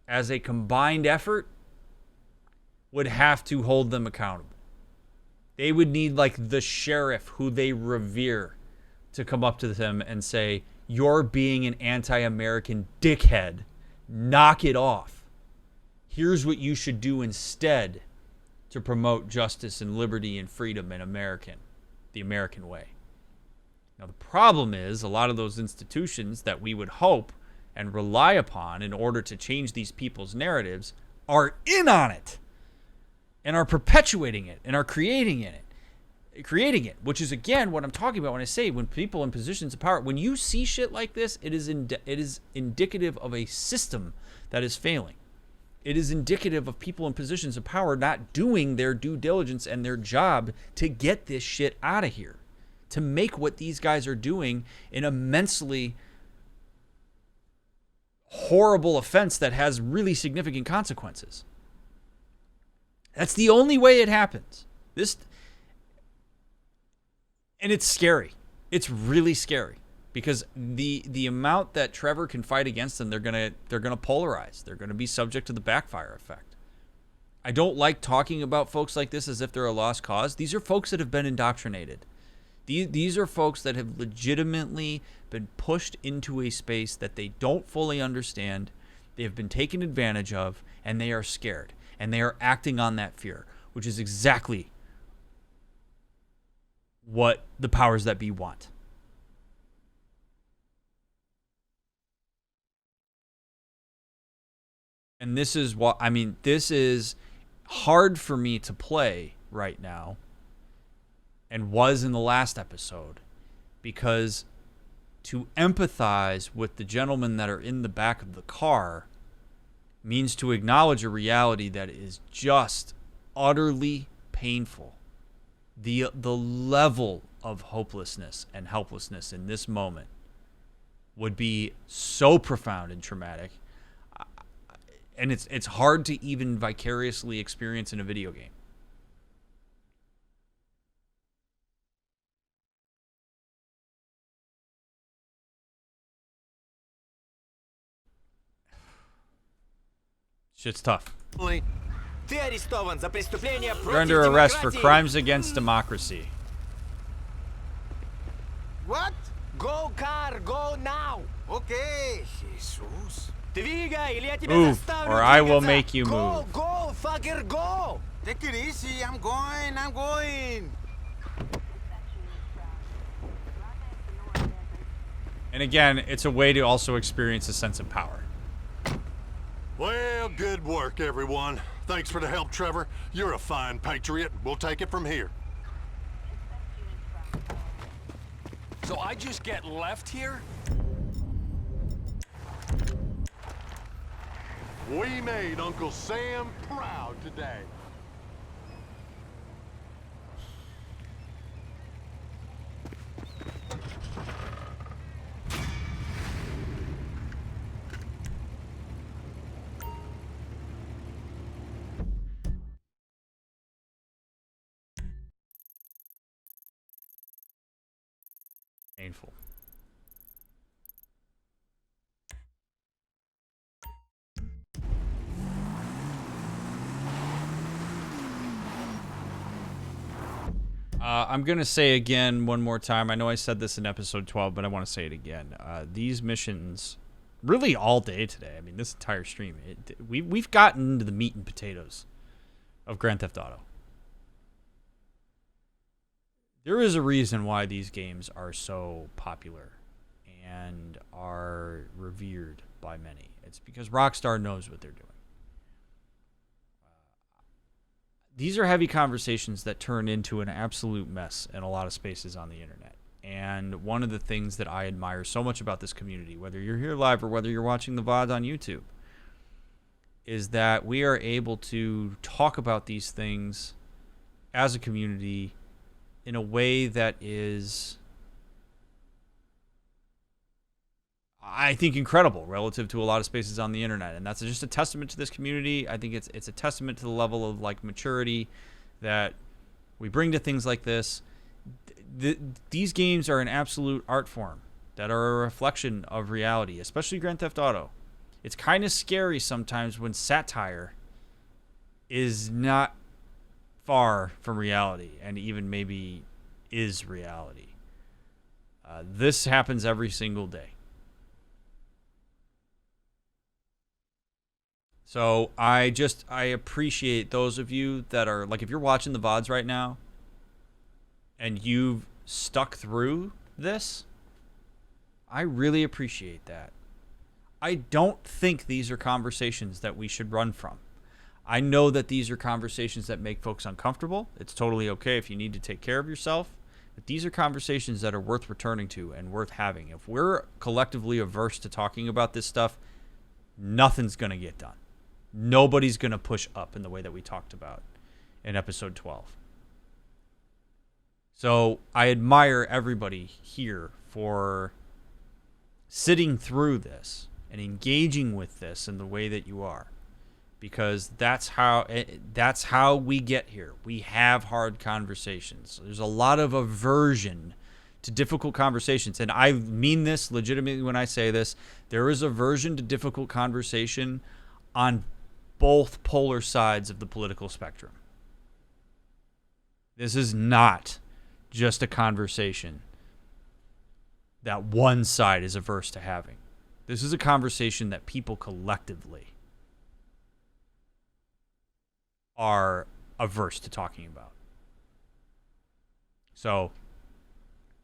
as a combined effort, would have to hold them accountable. They would need like the sheriff who they revere to come up to them and say, you're being an anti-American dickhead. Knock it off. Here's what you should do instead to promote justice and liberty and freedom and the American way. Now, the problem is a lot of those institutions that we would hope and rely upon in order to change these people's narratives are in on it and are perpetuating it and are creating it, which is, again, what I'm talking about when I say when people in positions of power, when you see shit like this, it is indicative of a system that is failing. It is indicative of people in positions of power not doing their due diligence and their job to get this shit out of here, to make what these guys are doing an immensely horrible offense that has really significant consequences. That's the only way it happens. And it's scary. It's really scary because the amount that Trevor can fight against them, they're gonna polarize. They're gonna be subject to the backfire effect. I don't like talking about folks like this as if they're a lost cause. These are folks that have been indoctrinated. These are folks that have legitimately been pushed into a space that they don't fully understand. They have been taken advantage of, and they are scared. And they are acting on that fear, which is exactly what the powers that be want. And this is what, I mean, this is hard for me to play right now, and was in the last episode, because to empathize with the gentlemen that are in the back of the car means to acknowledge a reality that is just utterly painful. The level of hopelessness and helplessness in this moment would be so profound and traumatic, and it's hard to even vicariously experience in a video game. Shit's tough. Ты арестован за преступление против You're under arrest for демократии. crimes against democracy. What? Go car, go now. Okay, Jesus. Двигай, или я тебя Move, заставлю or I will двигаться. make you Go, move. go, fucker, go. Take it easy. I'm going. And again, it's a way to also experience a sense of power. Well, good work, everyone. Thanks for the help, Trevor. You're a fine patriot. We'll take it from here. So I just get left here? We made Uncle Sam proud today. Painful. I'm going to say again one more time. I know I said this in episode 12, but I want to say it again. These missions, really all day today, I mean, this entire stream, we've gotten into the meat and potatoes of Grand Theft Auto. There is a reason why these games are so popular and are revered by many. It's because Rockstar knows what they're doing. These are heavy conversations that turn into an absolute mess in a lot of spaces on the internet. And one of the things that I admire so much about this community, whether you're here live or whether you're watching the VOD on YouTube, is that we are able to talk about these things as a community in a way that is, I think, incredible relative to a lot of spaces on the internet. And that's just a testament to this community. I think it's a testament to the level of like maturity that we bring to things like this. These games are an absolute art form that are a reflection of reality, especially Grand Theft Auto. It's kind of scary sometimes when satire is not far from reality and even maybe is reality. This happens every single day. So I appreciate those of you that are, like, if you're watching the VODs right now and you've stuck through this, I really appreciate that. I don't think these are conversations that we should run from. I know that these are conversations that make folks uncomfortable. It's totally okay if you need to take care of yourself. But these are conversations that are worth returning to and worth having. If we're collectively averse to talking about this stuff, nothing's going to get done. Nobody's going to push up in the way that we talked about in episode 12. So I admire everybody here for sitting through this and engaging with this in the way that you are, because that's how we get here. We have hard conversations. There's a lot of aversion to difficult conversations, and I mean this legitimately when I say this. There is aversion to difficult conversation on both polar sides of the political spectrum. This is not just a conversation that one side is averse to having. This is a conversation that people collectively are averse to talking about. So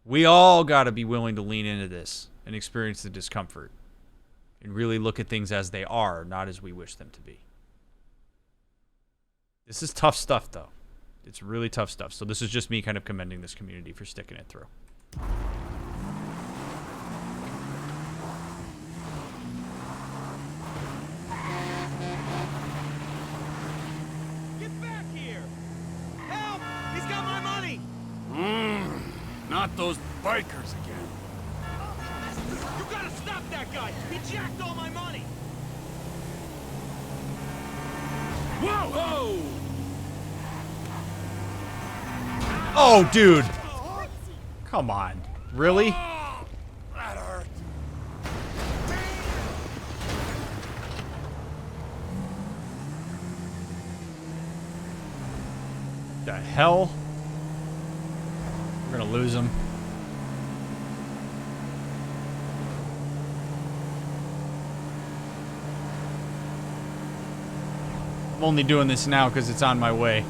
we all got to be willing to lean into this and experience the discomfort and really look at things as they are, not as we wish them to be. This is tough stuff, though. It's really tough stuff. So this is just me kind of commending this community for sticking it through. Get back here! Help! He's got my money! Not those bikers again. You gotta stop that guy! He jacked all my money! Whoa! Oh, dude. Come on. Really? That hurt. The hell? We're gonna lose him. I'm only doing this now because it's on my way.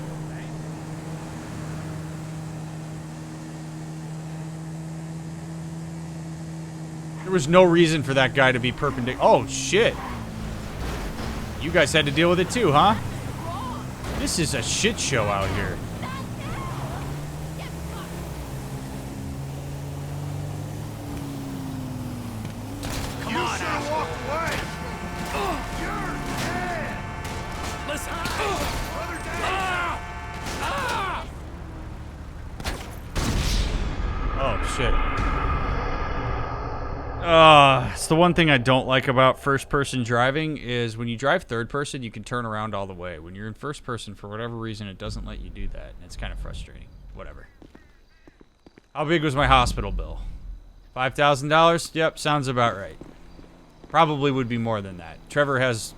There was no reason for that guy to be perpendicular. Oh, shit. You guys had to deal with it too, huh? This is a shit show out here. Come on, asshole! Walk away! You're dead! Listen! Oh, shit. It's the one thing I don't like about first-person driving is when you drive third-person, you can turn around all the way. When you're in first-person, for whatever reason, it doesn't let you do that, and it's kind of frustrating. Whatever. How big was my hospital bill? $5,000? Yep, sounds about right. Probably would be more than that. Trevor has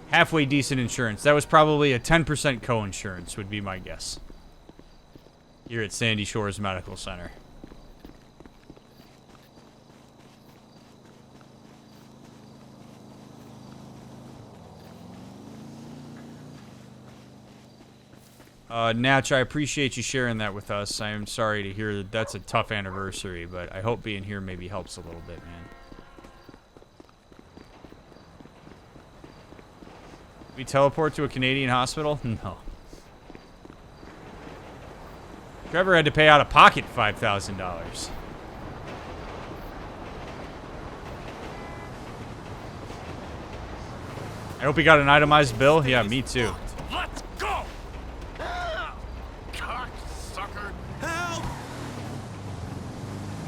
halfway decent insurance. That was probably a 10% co-insurance would be my guess. Here at Sandy Shores Medical Center. Natch, I appreciate you sharing that with us. I am sorry to hear that that's a tough anniversary, but I hope being here maybe helps a little bit, man. We teleport to a Canadian hospital? No. Trevor had to pay out of pocket $5,000. I hope he got an itemized bill. Yeah, me too. Let's go! Cocksucker! Help!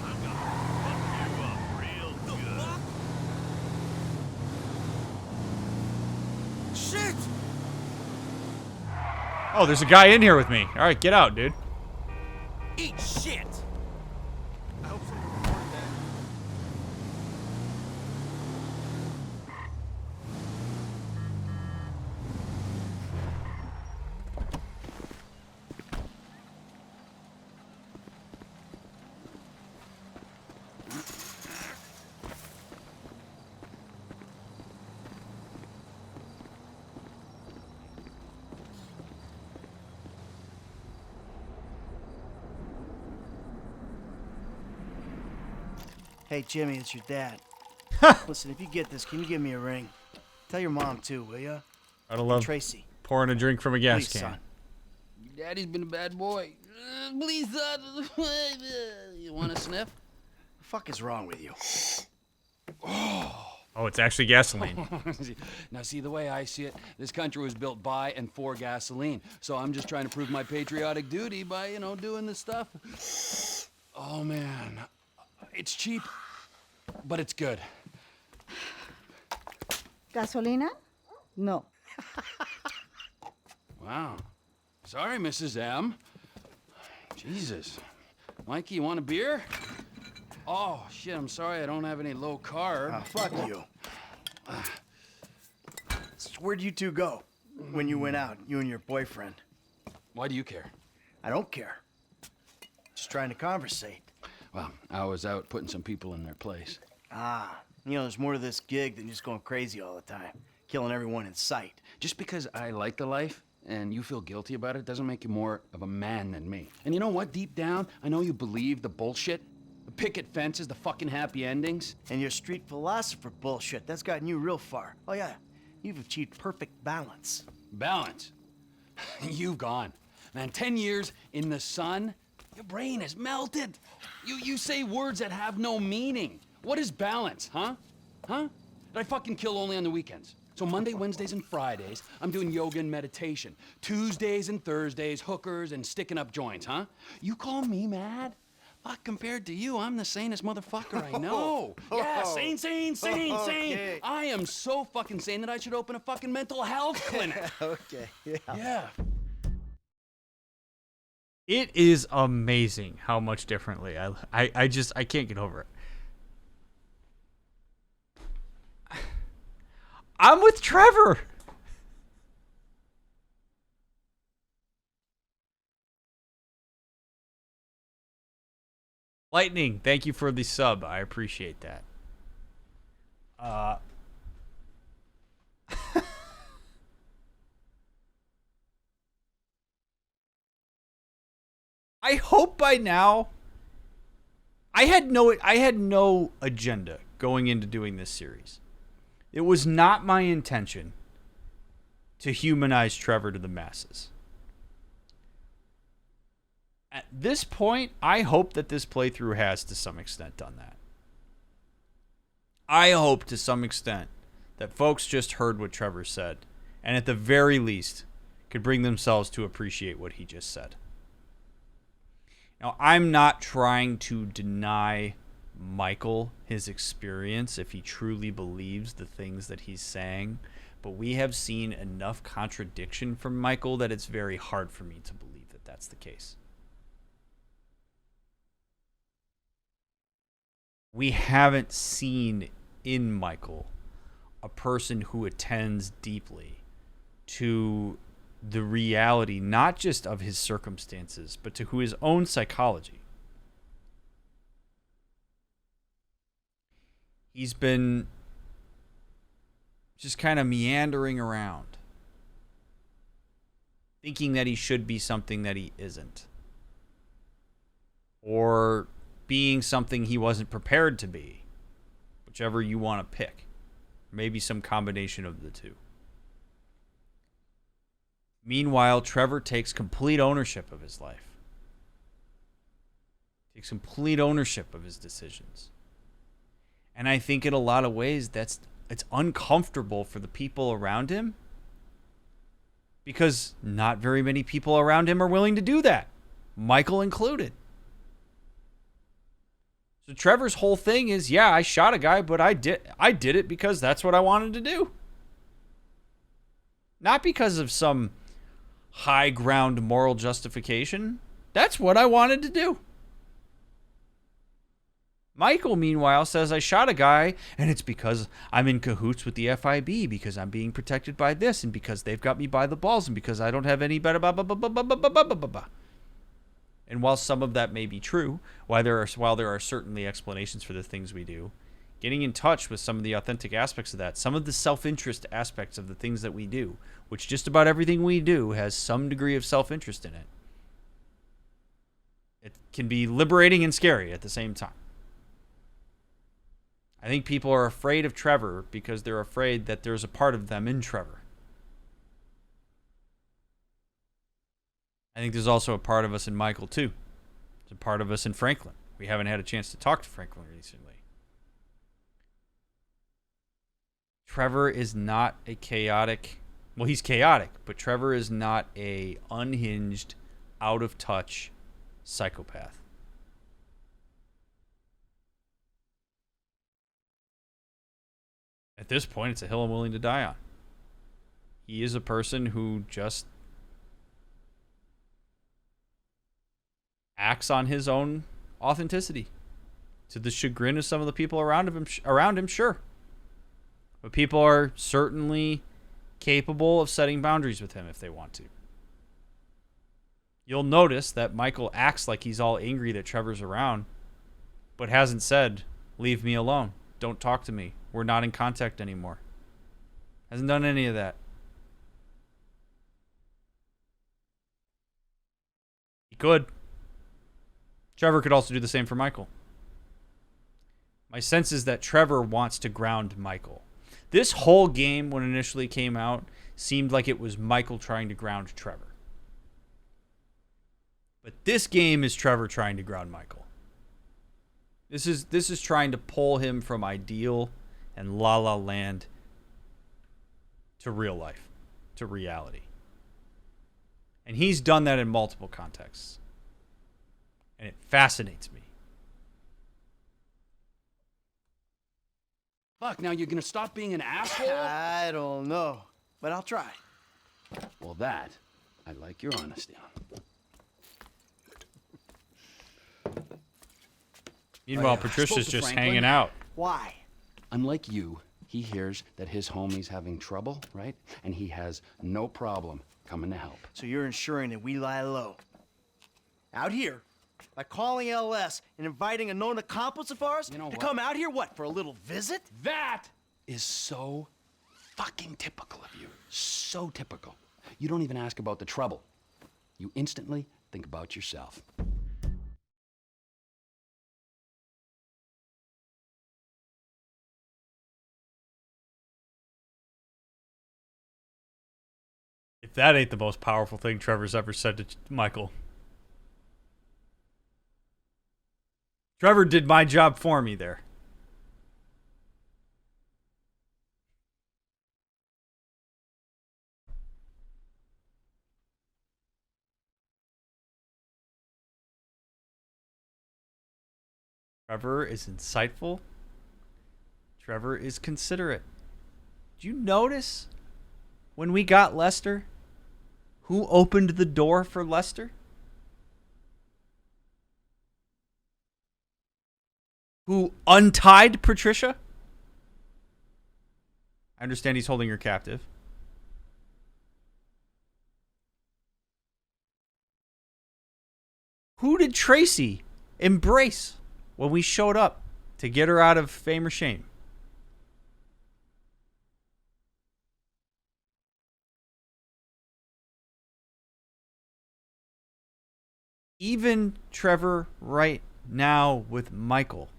I'm gonna fuck you up real good. Shit! Oh, there's a guy in here with me. All right, get out, dude. Eat shit! I hope so. Report that. Hey, Jimmy, it's your dad. Listen, if you get this, can you give me a ring? Tell your mom, too, will ya? I'd love Tracy. pouring a drink from a gas Please, can. son. Daddy's been a bad boy. Please, son. You want a sniff? The fuck is wrong with you? Oh, it's actually gasoline. Now, see, the way I see it, this country was built by and for gasoline. So I'm just trying to prove my patriotic duty by, you know, doing this stuff. Oh, man. It's cheap, but it's good. ¿Gasolina? No. Wow. Sorry, Mrs. M. Jesus. Mikey, you want a beer? Oh, shit, I'm sorry I don't have any low carb. Fuck you. So where'd you two go when you went out, you and your boyfriend? Why do you care? I don't care. Just trying to conversate. Well, I was out putting some people in their place. Ah, you know, there's more to this gig than just going crazy all the time, killing everyone in sight. Just because I like the life and you feel guilty about it doesn't make you more of a man than me. And you know what? Deep down, I know you believe the bullshit. The picket fences, the fucking happy endings. And your street philosopher bullshit, that's gotten you real far. Oh yeah, you've achieved perfect balance. Balance? You've gone. Man, 10 years in the sun, your brain has melted. You say words that have no meaning. What is balance, huh? Huh? Did I fucking kill only on the weekends? So Monday, Wednesdays, and Fridays, I'm doing yoga and meditation. Tuesdays and Thursdays, hookers and sticking up joints, huh? You call me mad? Fuck, compared to you, I'm the sanest motherfucker I know. Yeah, sane. Okay. I am so fucking sane that I should open a fucking mental health clinic. Okay, yeah. Yeah. It is amazing how much differently I can't get over it. I'm with Trevor. Lightning, thank you for the sub. I appreciate that. I hope by now. I had no agenda going into doing this series. It was not my intention to humanize Trevor to the masses. At this point, I hope that this playthrough has to some extent done that. I hope to some extent that folks just heard what Trevor said, and at the very least, could bring themselves to appreciate what he just said. Now, I'm not trying to deny Michael his experience if he truly believes the things that he's saying, but we have seen enough contradiction from Michael that it's very hard for me to believe that that's the case. We haven't seen in Michael a person who attends deeply to the reality, not just of his circumstances, but to his own psychology. He's been just kind of meandering around, thinking that he should be something that he isn't, or being something he wasn't prepared to be, whichever you want to pick. Maybe some combination of the two. Meanwhile, Trevor takes complete ownership of his life. Takes complete ownership of his decisions. And I think in a lot of ways it's uncomfortable for the people around him, because not very many people around him are willing to do that, Michael included. So Trevor's whole thing is, yeah, I shot a guy, but I did it because that's what I wanted to do. Not because of some high ground moral justification. That's what I wanted to do. Michael, meanwhile, says I shot a guy, and it's because I'm in cahoots with the FIB, because I'm being protected by this, and because they've got me by the balls, and because I don't have any better blah, blah, blah, blah, blah, blah, blah, blah, blah. And while some of that may be true, while there are certainly explanations for the things we do, getting in touch with some of the authentic aspects of that, some of the self-interest aspects of the things that we do, which just about everything we do has some degree of self-interest in it. It can be liberating and scary at the same time. I think people are afraid of Trevor because they're afraid that there's a part of them in Trevor. I think there's also a part of us in Michael, too. There's a part of us in Franklin. We haven't had a chance to talk to Franklin recently. Trevor is not a chaotic... Well, he's chaotic, but Trevor is not a unhinged, out-of-touch psychopath. At this point, it's a hill I'm willing to die on. He is a person who just acts on his own authenticity, to the chagrin of some of the people around him, sure. But people are certainly capable of setting boundaries with him if they want to. You'll notice that Michael acts like he's all angry that Trevor's around, but hasn't said, "Leave me alone. Don't talk to me. We're not in contact anymore." Hasn't done any of that. He could. Trevor could also do the same for Michael. My sense is that Trevor wants to ground Michael. This whole game, when it initially came out, seemed like it was Michael trying to ground Trevor. But this game is Trevor trying to ground Michael. This is trying to pull him from ideal and La La Land to real life, to reality. And he's done that in multiple contexts. And it fascinates me. Fuck, now you're gonna stop being an asshole? I don't know, but I'll try. Well, that, I like your honesty on. Meanwhile, Patricia's just hanging out. Why? Unlike you, he hears that his homie's having trouble, right? And he has no problem coming to help. So you're ensuring that we lie low. Out here, by calling LS and inviting a known accomplice of ours to come out here, what, for a little visit? That is so fucking typical of you. So typical. You don't even ask about the trouble. You instantly think about yourself. If that ain't the most powerful thing Trevor's ever said to Michael. Trevor did my job for me there. Trevor is insightful. Trevor is considerate. Did you notice when we got Lester, who opened the door for Lester? Who untied Patricia? I understand he's holding her captive. Who did Tracy embrace when we showed up to get her out of fame or shame? Even Trevor right now with Michael,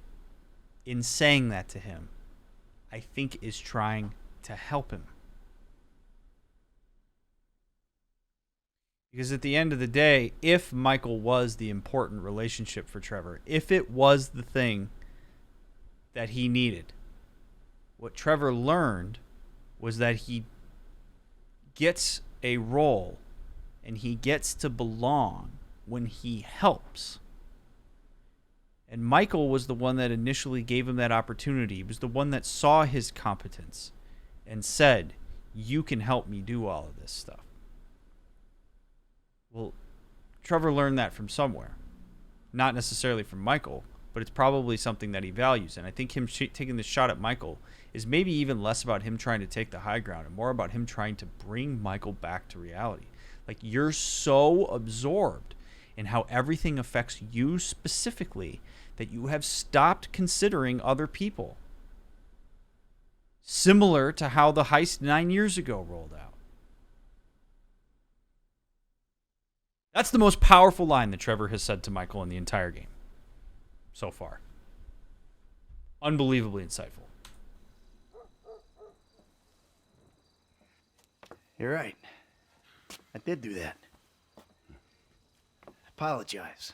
in saying that to him, I think is trying to help him. Because at the end of the day, if Michael was the important relationship for Trevor, if it was the thing that he needed, what Trevor learned was that he gets a role and he gets to belong when he helps. And Michael was the one that initially gave him that opportunity. He was the one that saw his competence and said, you can help me do all of this stuff. Well, Trevor learned that from somewhere. Not necessarily from Michael, but it's probably something that he values. And I think him taking this shot at Michael is maybe even less about him trying to take the high ground and more about him trying to bring Michael back to reality. Like, you're so absorbed in how everything affects you specifically that you have stopped considering other people. Similar to how the heist 9 years ago rolled out. That's the most powerful line that Trevor has said to Michael in the entire game so far. Unbelievably insightful. You're right. I did do that. Apologize.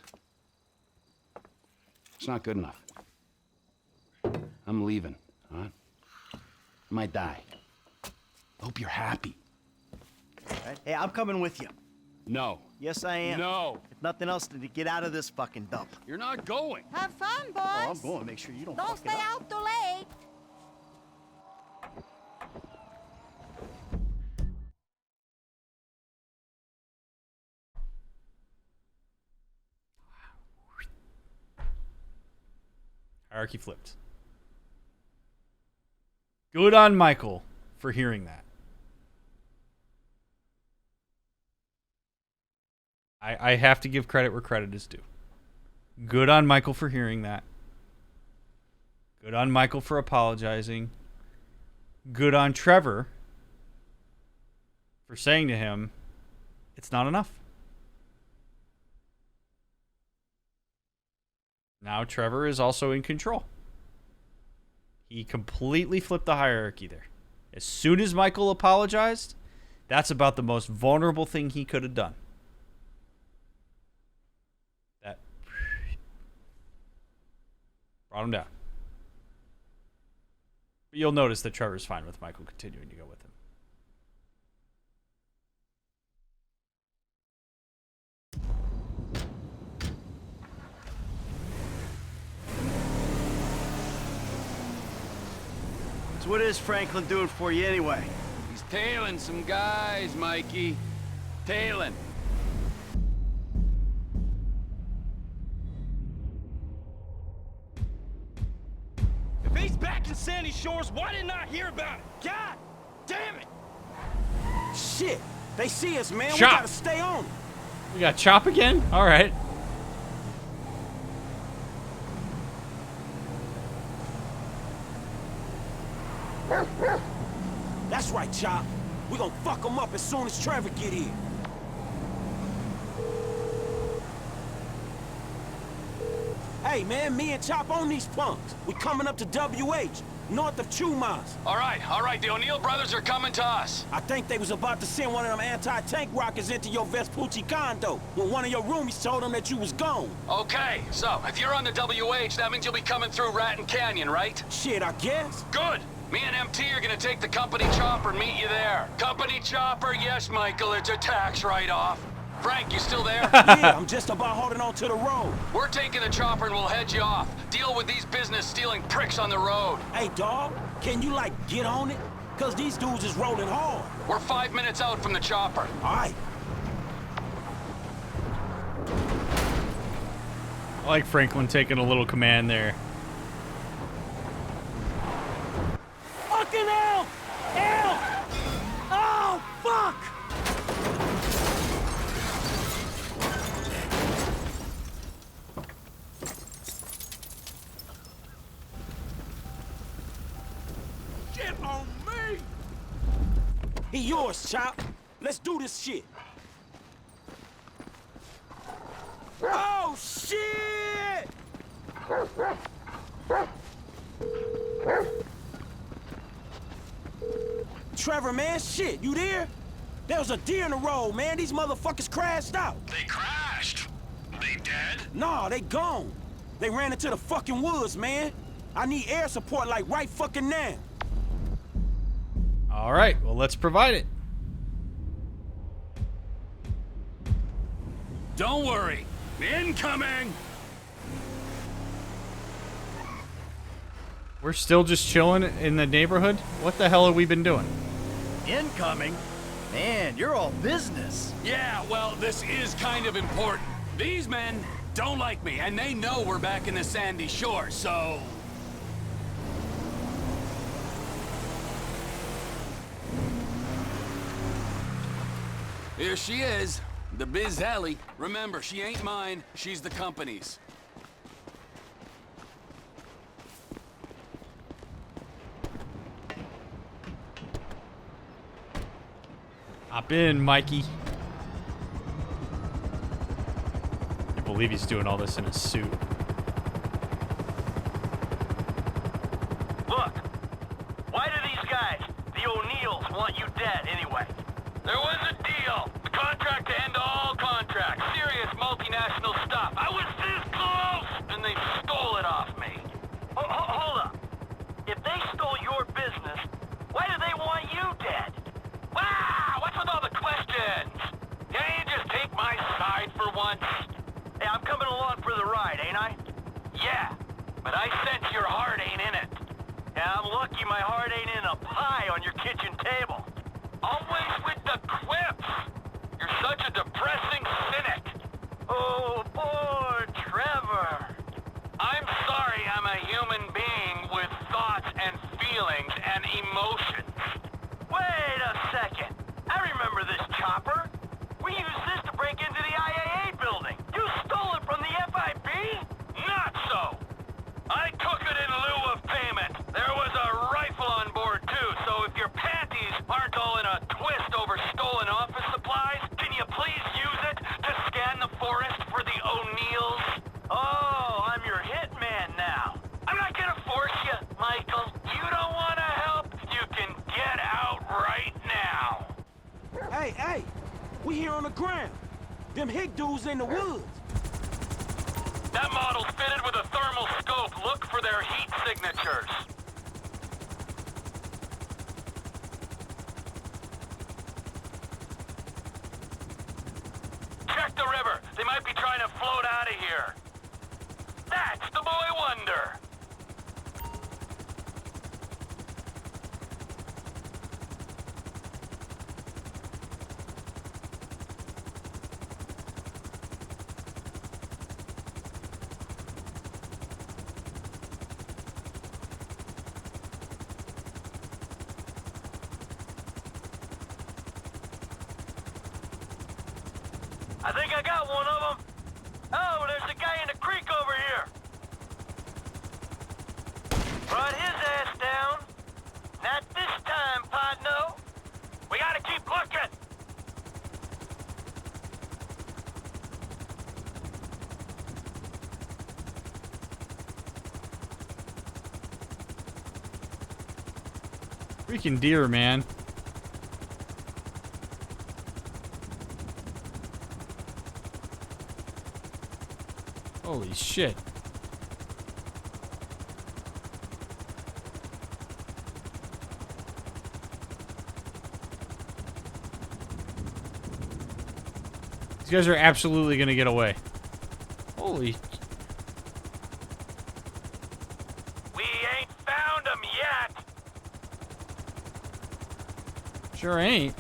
It's not good enough. I'm leaving, all right? I might die. I hope you're happy. All right. Hey, I'm coming with you. No. Yes, I am. No. If nothing else, to get out of this fucking dump. You're not going. Have fun, boys. Oh, I'm going. Make sure you don't Don't fuck stay it up. out too late. Hierarchy flipped. Good on Michael for hearing that. I have to give credit where credit is due. Good on Michael for hearing that. Good on Michael for apologizing. Good on Trevor for saying to him, it's not enough. Now Trevor is also in control. He completely flipped the hierarchy there. As soon as Michael apologized, that's about the most vulnerable thing he could have done. That brought him down. But you'll notice that Trevor's fine with Michael continuing to go with him. So what is Franklin doing for you anyway? He's tailing some guys, Mikey. Tailing. If he's back in Sandy Shores, why didn't I hear about it? God damn it! Shit! They see us, man. Chop. We gotta stay on. We got Chop again? All right. That's right, Chop. We gonna fuck them up as soon as Trevor get here. Hey, man, me and Chop on these punks. We coming up to WH, north of Chumas. All right, the O'Neill brothers are coming to us. I think they was about to send one of them anti-tank rockets into your Vespucci condo when one of your roomies told them that you was gone. Okay, so if you're on the WH, that means you'll be coming through Ratton Canyon, right? Shit, I guess. Good. Me and MT are gonna take the company chopper and meet you there. Company chopper, yes, Michael, it's a tax write-off. Frank, you still there? Yeah, I'm just about holding on to the road. We're taking the chopper and we'll head you off. Deal with these business-stealing pricks on the road. Hey, dawg, can you, like, get on it? Cause these dudes is rolling hard. We're 5 minutes out from the chopper. All right. I like Franklin taking a little command there. Fucking hell! Hell! Oh, fuck! Get on me! He yours, Chop. Let's do this shit. Oh, shit! Trevor, man, shit, you there? There was a deer in the road, man. These motherfuckers crashed out. They crashed? They dead? Nah, they gone. They ran into the fucking woods, man. I need air support like right fucking now. All right, well, let's provide it. Don't worry. Incoming! We're still just chilling in the neighborhood? What the hell have we been doing? Incoming? Man, you're all business. Yeah, well, this is kind of important. These men don't like me, and they know we're back in the sandy shore, so... Here she is, the Biz Alley. Remember, she ain't mine, she's the company's. Hop in, Mikey. I can't believe he's doing all this in a suit. Look, why do these guys, the O'Neills, want you dead anyway? There was a deal. The contract to end all contracts. Serious multinational stuff. I was this close! And they stole it off me. Hold up. If they stole your business, why do they want you dead? Wow! What's with all the questions? Can't you just take my side for once? Hey, I'm coming along for the ride, ain't I? Yeah, but I sense your heart ain't in it. Yeah, I'm lucky my heart ain't in a pie on your kitchen table. Always with the quips. You're such a depressing cynic. Oh, poor Trevor. I'm sorry I'm a human being with thoughts and feelings and emotions. Wait a second. I remember this chopper. We used this to break into the IAA building. You stole it from the FIB? Not so. I took it in lieu of payment. There was a rifle on board, too, so if you're Hey, we here on the ground. Them hick dudes in the woods. That model's fitted with a thermal scope. Look for their heat signatures. Check the river. They might be trying to float out of here. That's the boy wonder. I think I got one of them. Oh, there's a guy in the creek over here. Brought his ass down. Not this time, Podno. We gotta keep looking. Freaking deer, man. Holy shit. These guys are absolutely gonna get away. Holy. We ain't found them yet. Sure ain't.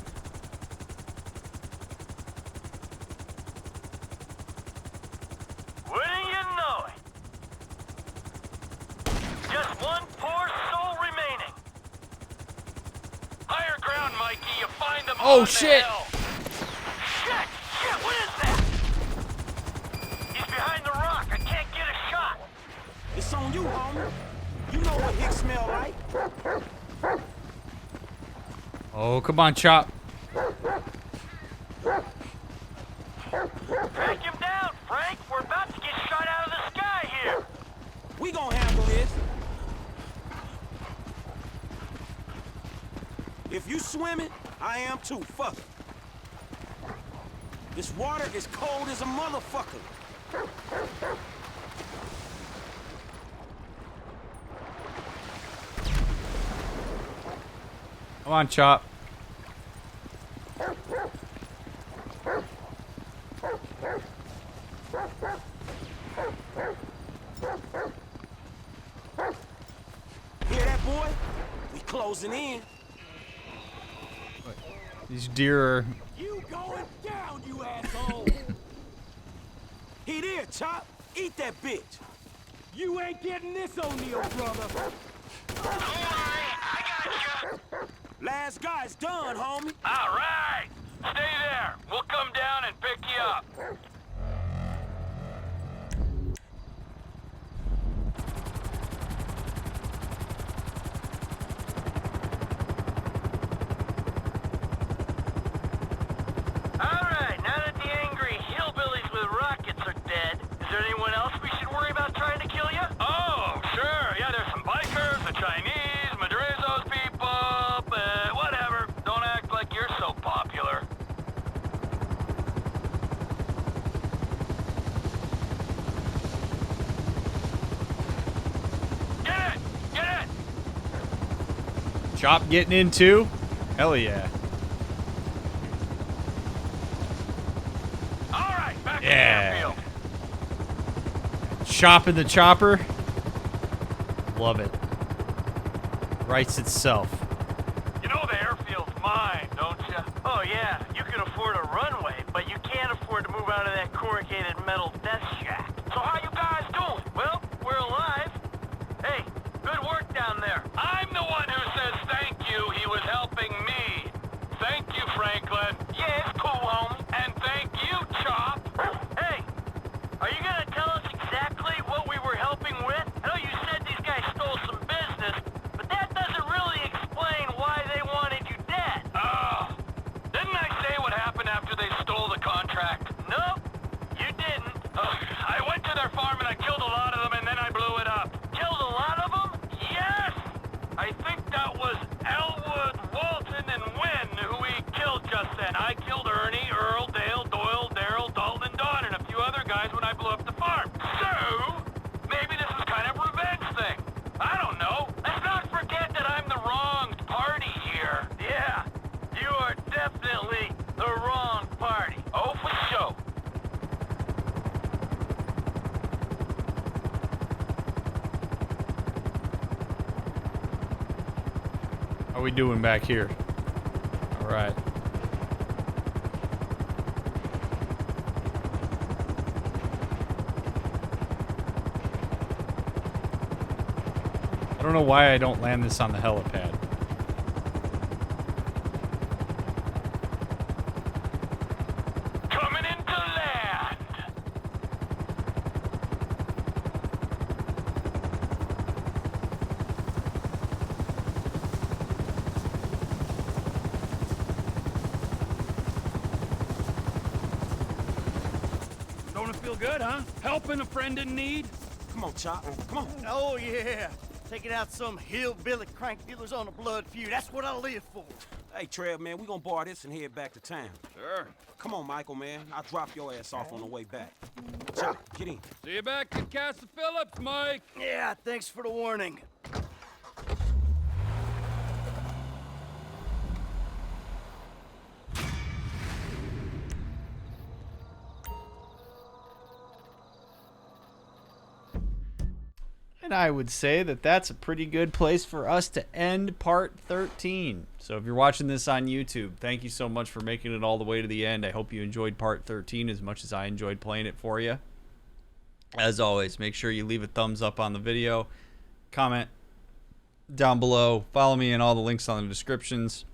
Wouldn't you know it? Just one poor soul remaining. Higher ground, Mikey. You find them Oh, on shit. the hill. Shit, what is that? He's behind the rock. I can't get a shot. It's on you, homie. You know what hick smell like. Oh, come on, Chop. Track him down, Frank. We're about to get shot out of the sky here. We gonna handle this. If you swimming, I am too. Fuck it. This water is cold as a motherfucker. Come on, Chop. Hear that, boy? We closing in. These deer are... You going down, you asshole! He there, Chop. Eat that bitch. You ain't getting this, O'Neal, brother. Don't worry, I got you. Last guy's done, homie. All right. Stay there. We'll come down and pick you up. All right. Now that the angry hillbillies with rockets are dead, is there anyone else we should worry about trying to kill you? Oh, sure. Yeah, there's some bikers, the Chinese, Madrizo's people, but whatever. Don't act like you're so popular. Get it! Get it! Chop getting in too? Hell yeah. All right, back Yeah. to the airfield. Chop in the chopper. Love it. Writes itself. You know the airfield's mine, don't you? Oh yeah, you can afford a runway, but you can't afford to move out of that corrugated metal death shack. So how you guys doing? Well, we're alive. Hey, good work down there. I'm the one who says thank you. He was helping me. Thank you, Franklin. Yeah, it's cool, homie. And thank you, Chop. Hey, are you gonna tell us exactly what we were helping with? I know you said these guys stole some business, but that doesn't really explain why they wanted you dead. Oh, didn't I say what happened after they stole the contract? Nope, you didn't. How we doing back here? All right. I don't know why I don't land this on the helipad. Coming into land. Don't it feel good, huh? Helping a friend in need? Come on, Chop. Come on. Oh, yeah. Taking out some hillbilly crank dealers on a blood feud. That's what I live for. Hey, Trev, man, we gonna bar this and head back to town. Sure. Come on, Michael, man. I'll drop your ass off on the way back. Chop, get in. See you back at Casa Phillips, Mike. Yeah, thanks for the warning. And I would say that that's a pretty good place for us to end part 13. So if you're watching this on YouTube, thank you so much for making it all the way to the end. I hope you enjoyed part 13 as much as I enjoyed playing it for you. As always, make sure you leave a thumbs up on the video, comment down below, follow me in all the links on the descriptions.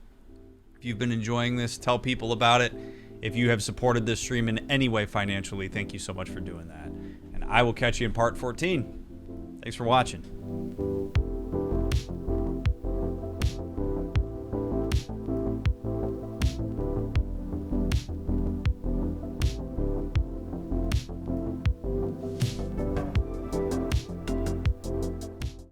If you've been enjoying this, tell people about it. If you have supported this stream in any way financially, thank you so much for doing that. And I will catch you in part 14. Thanks for watching.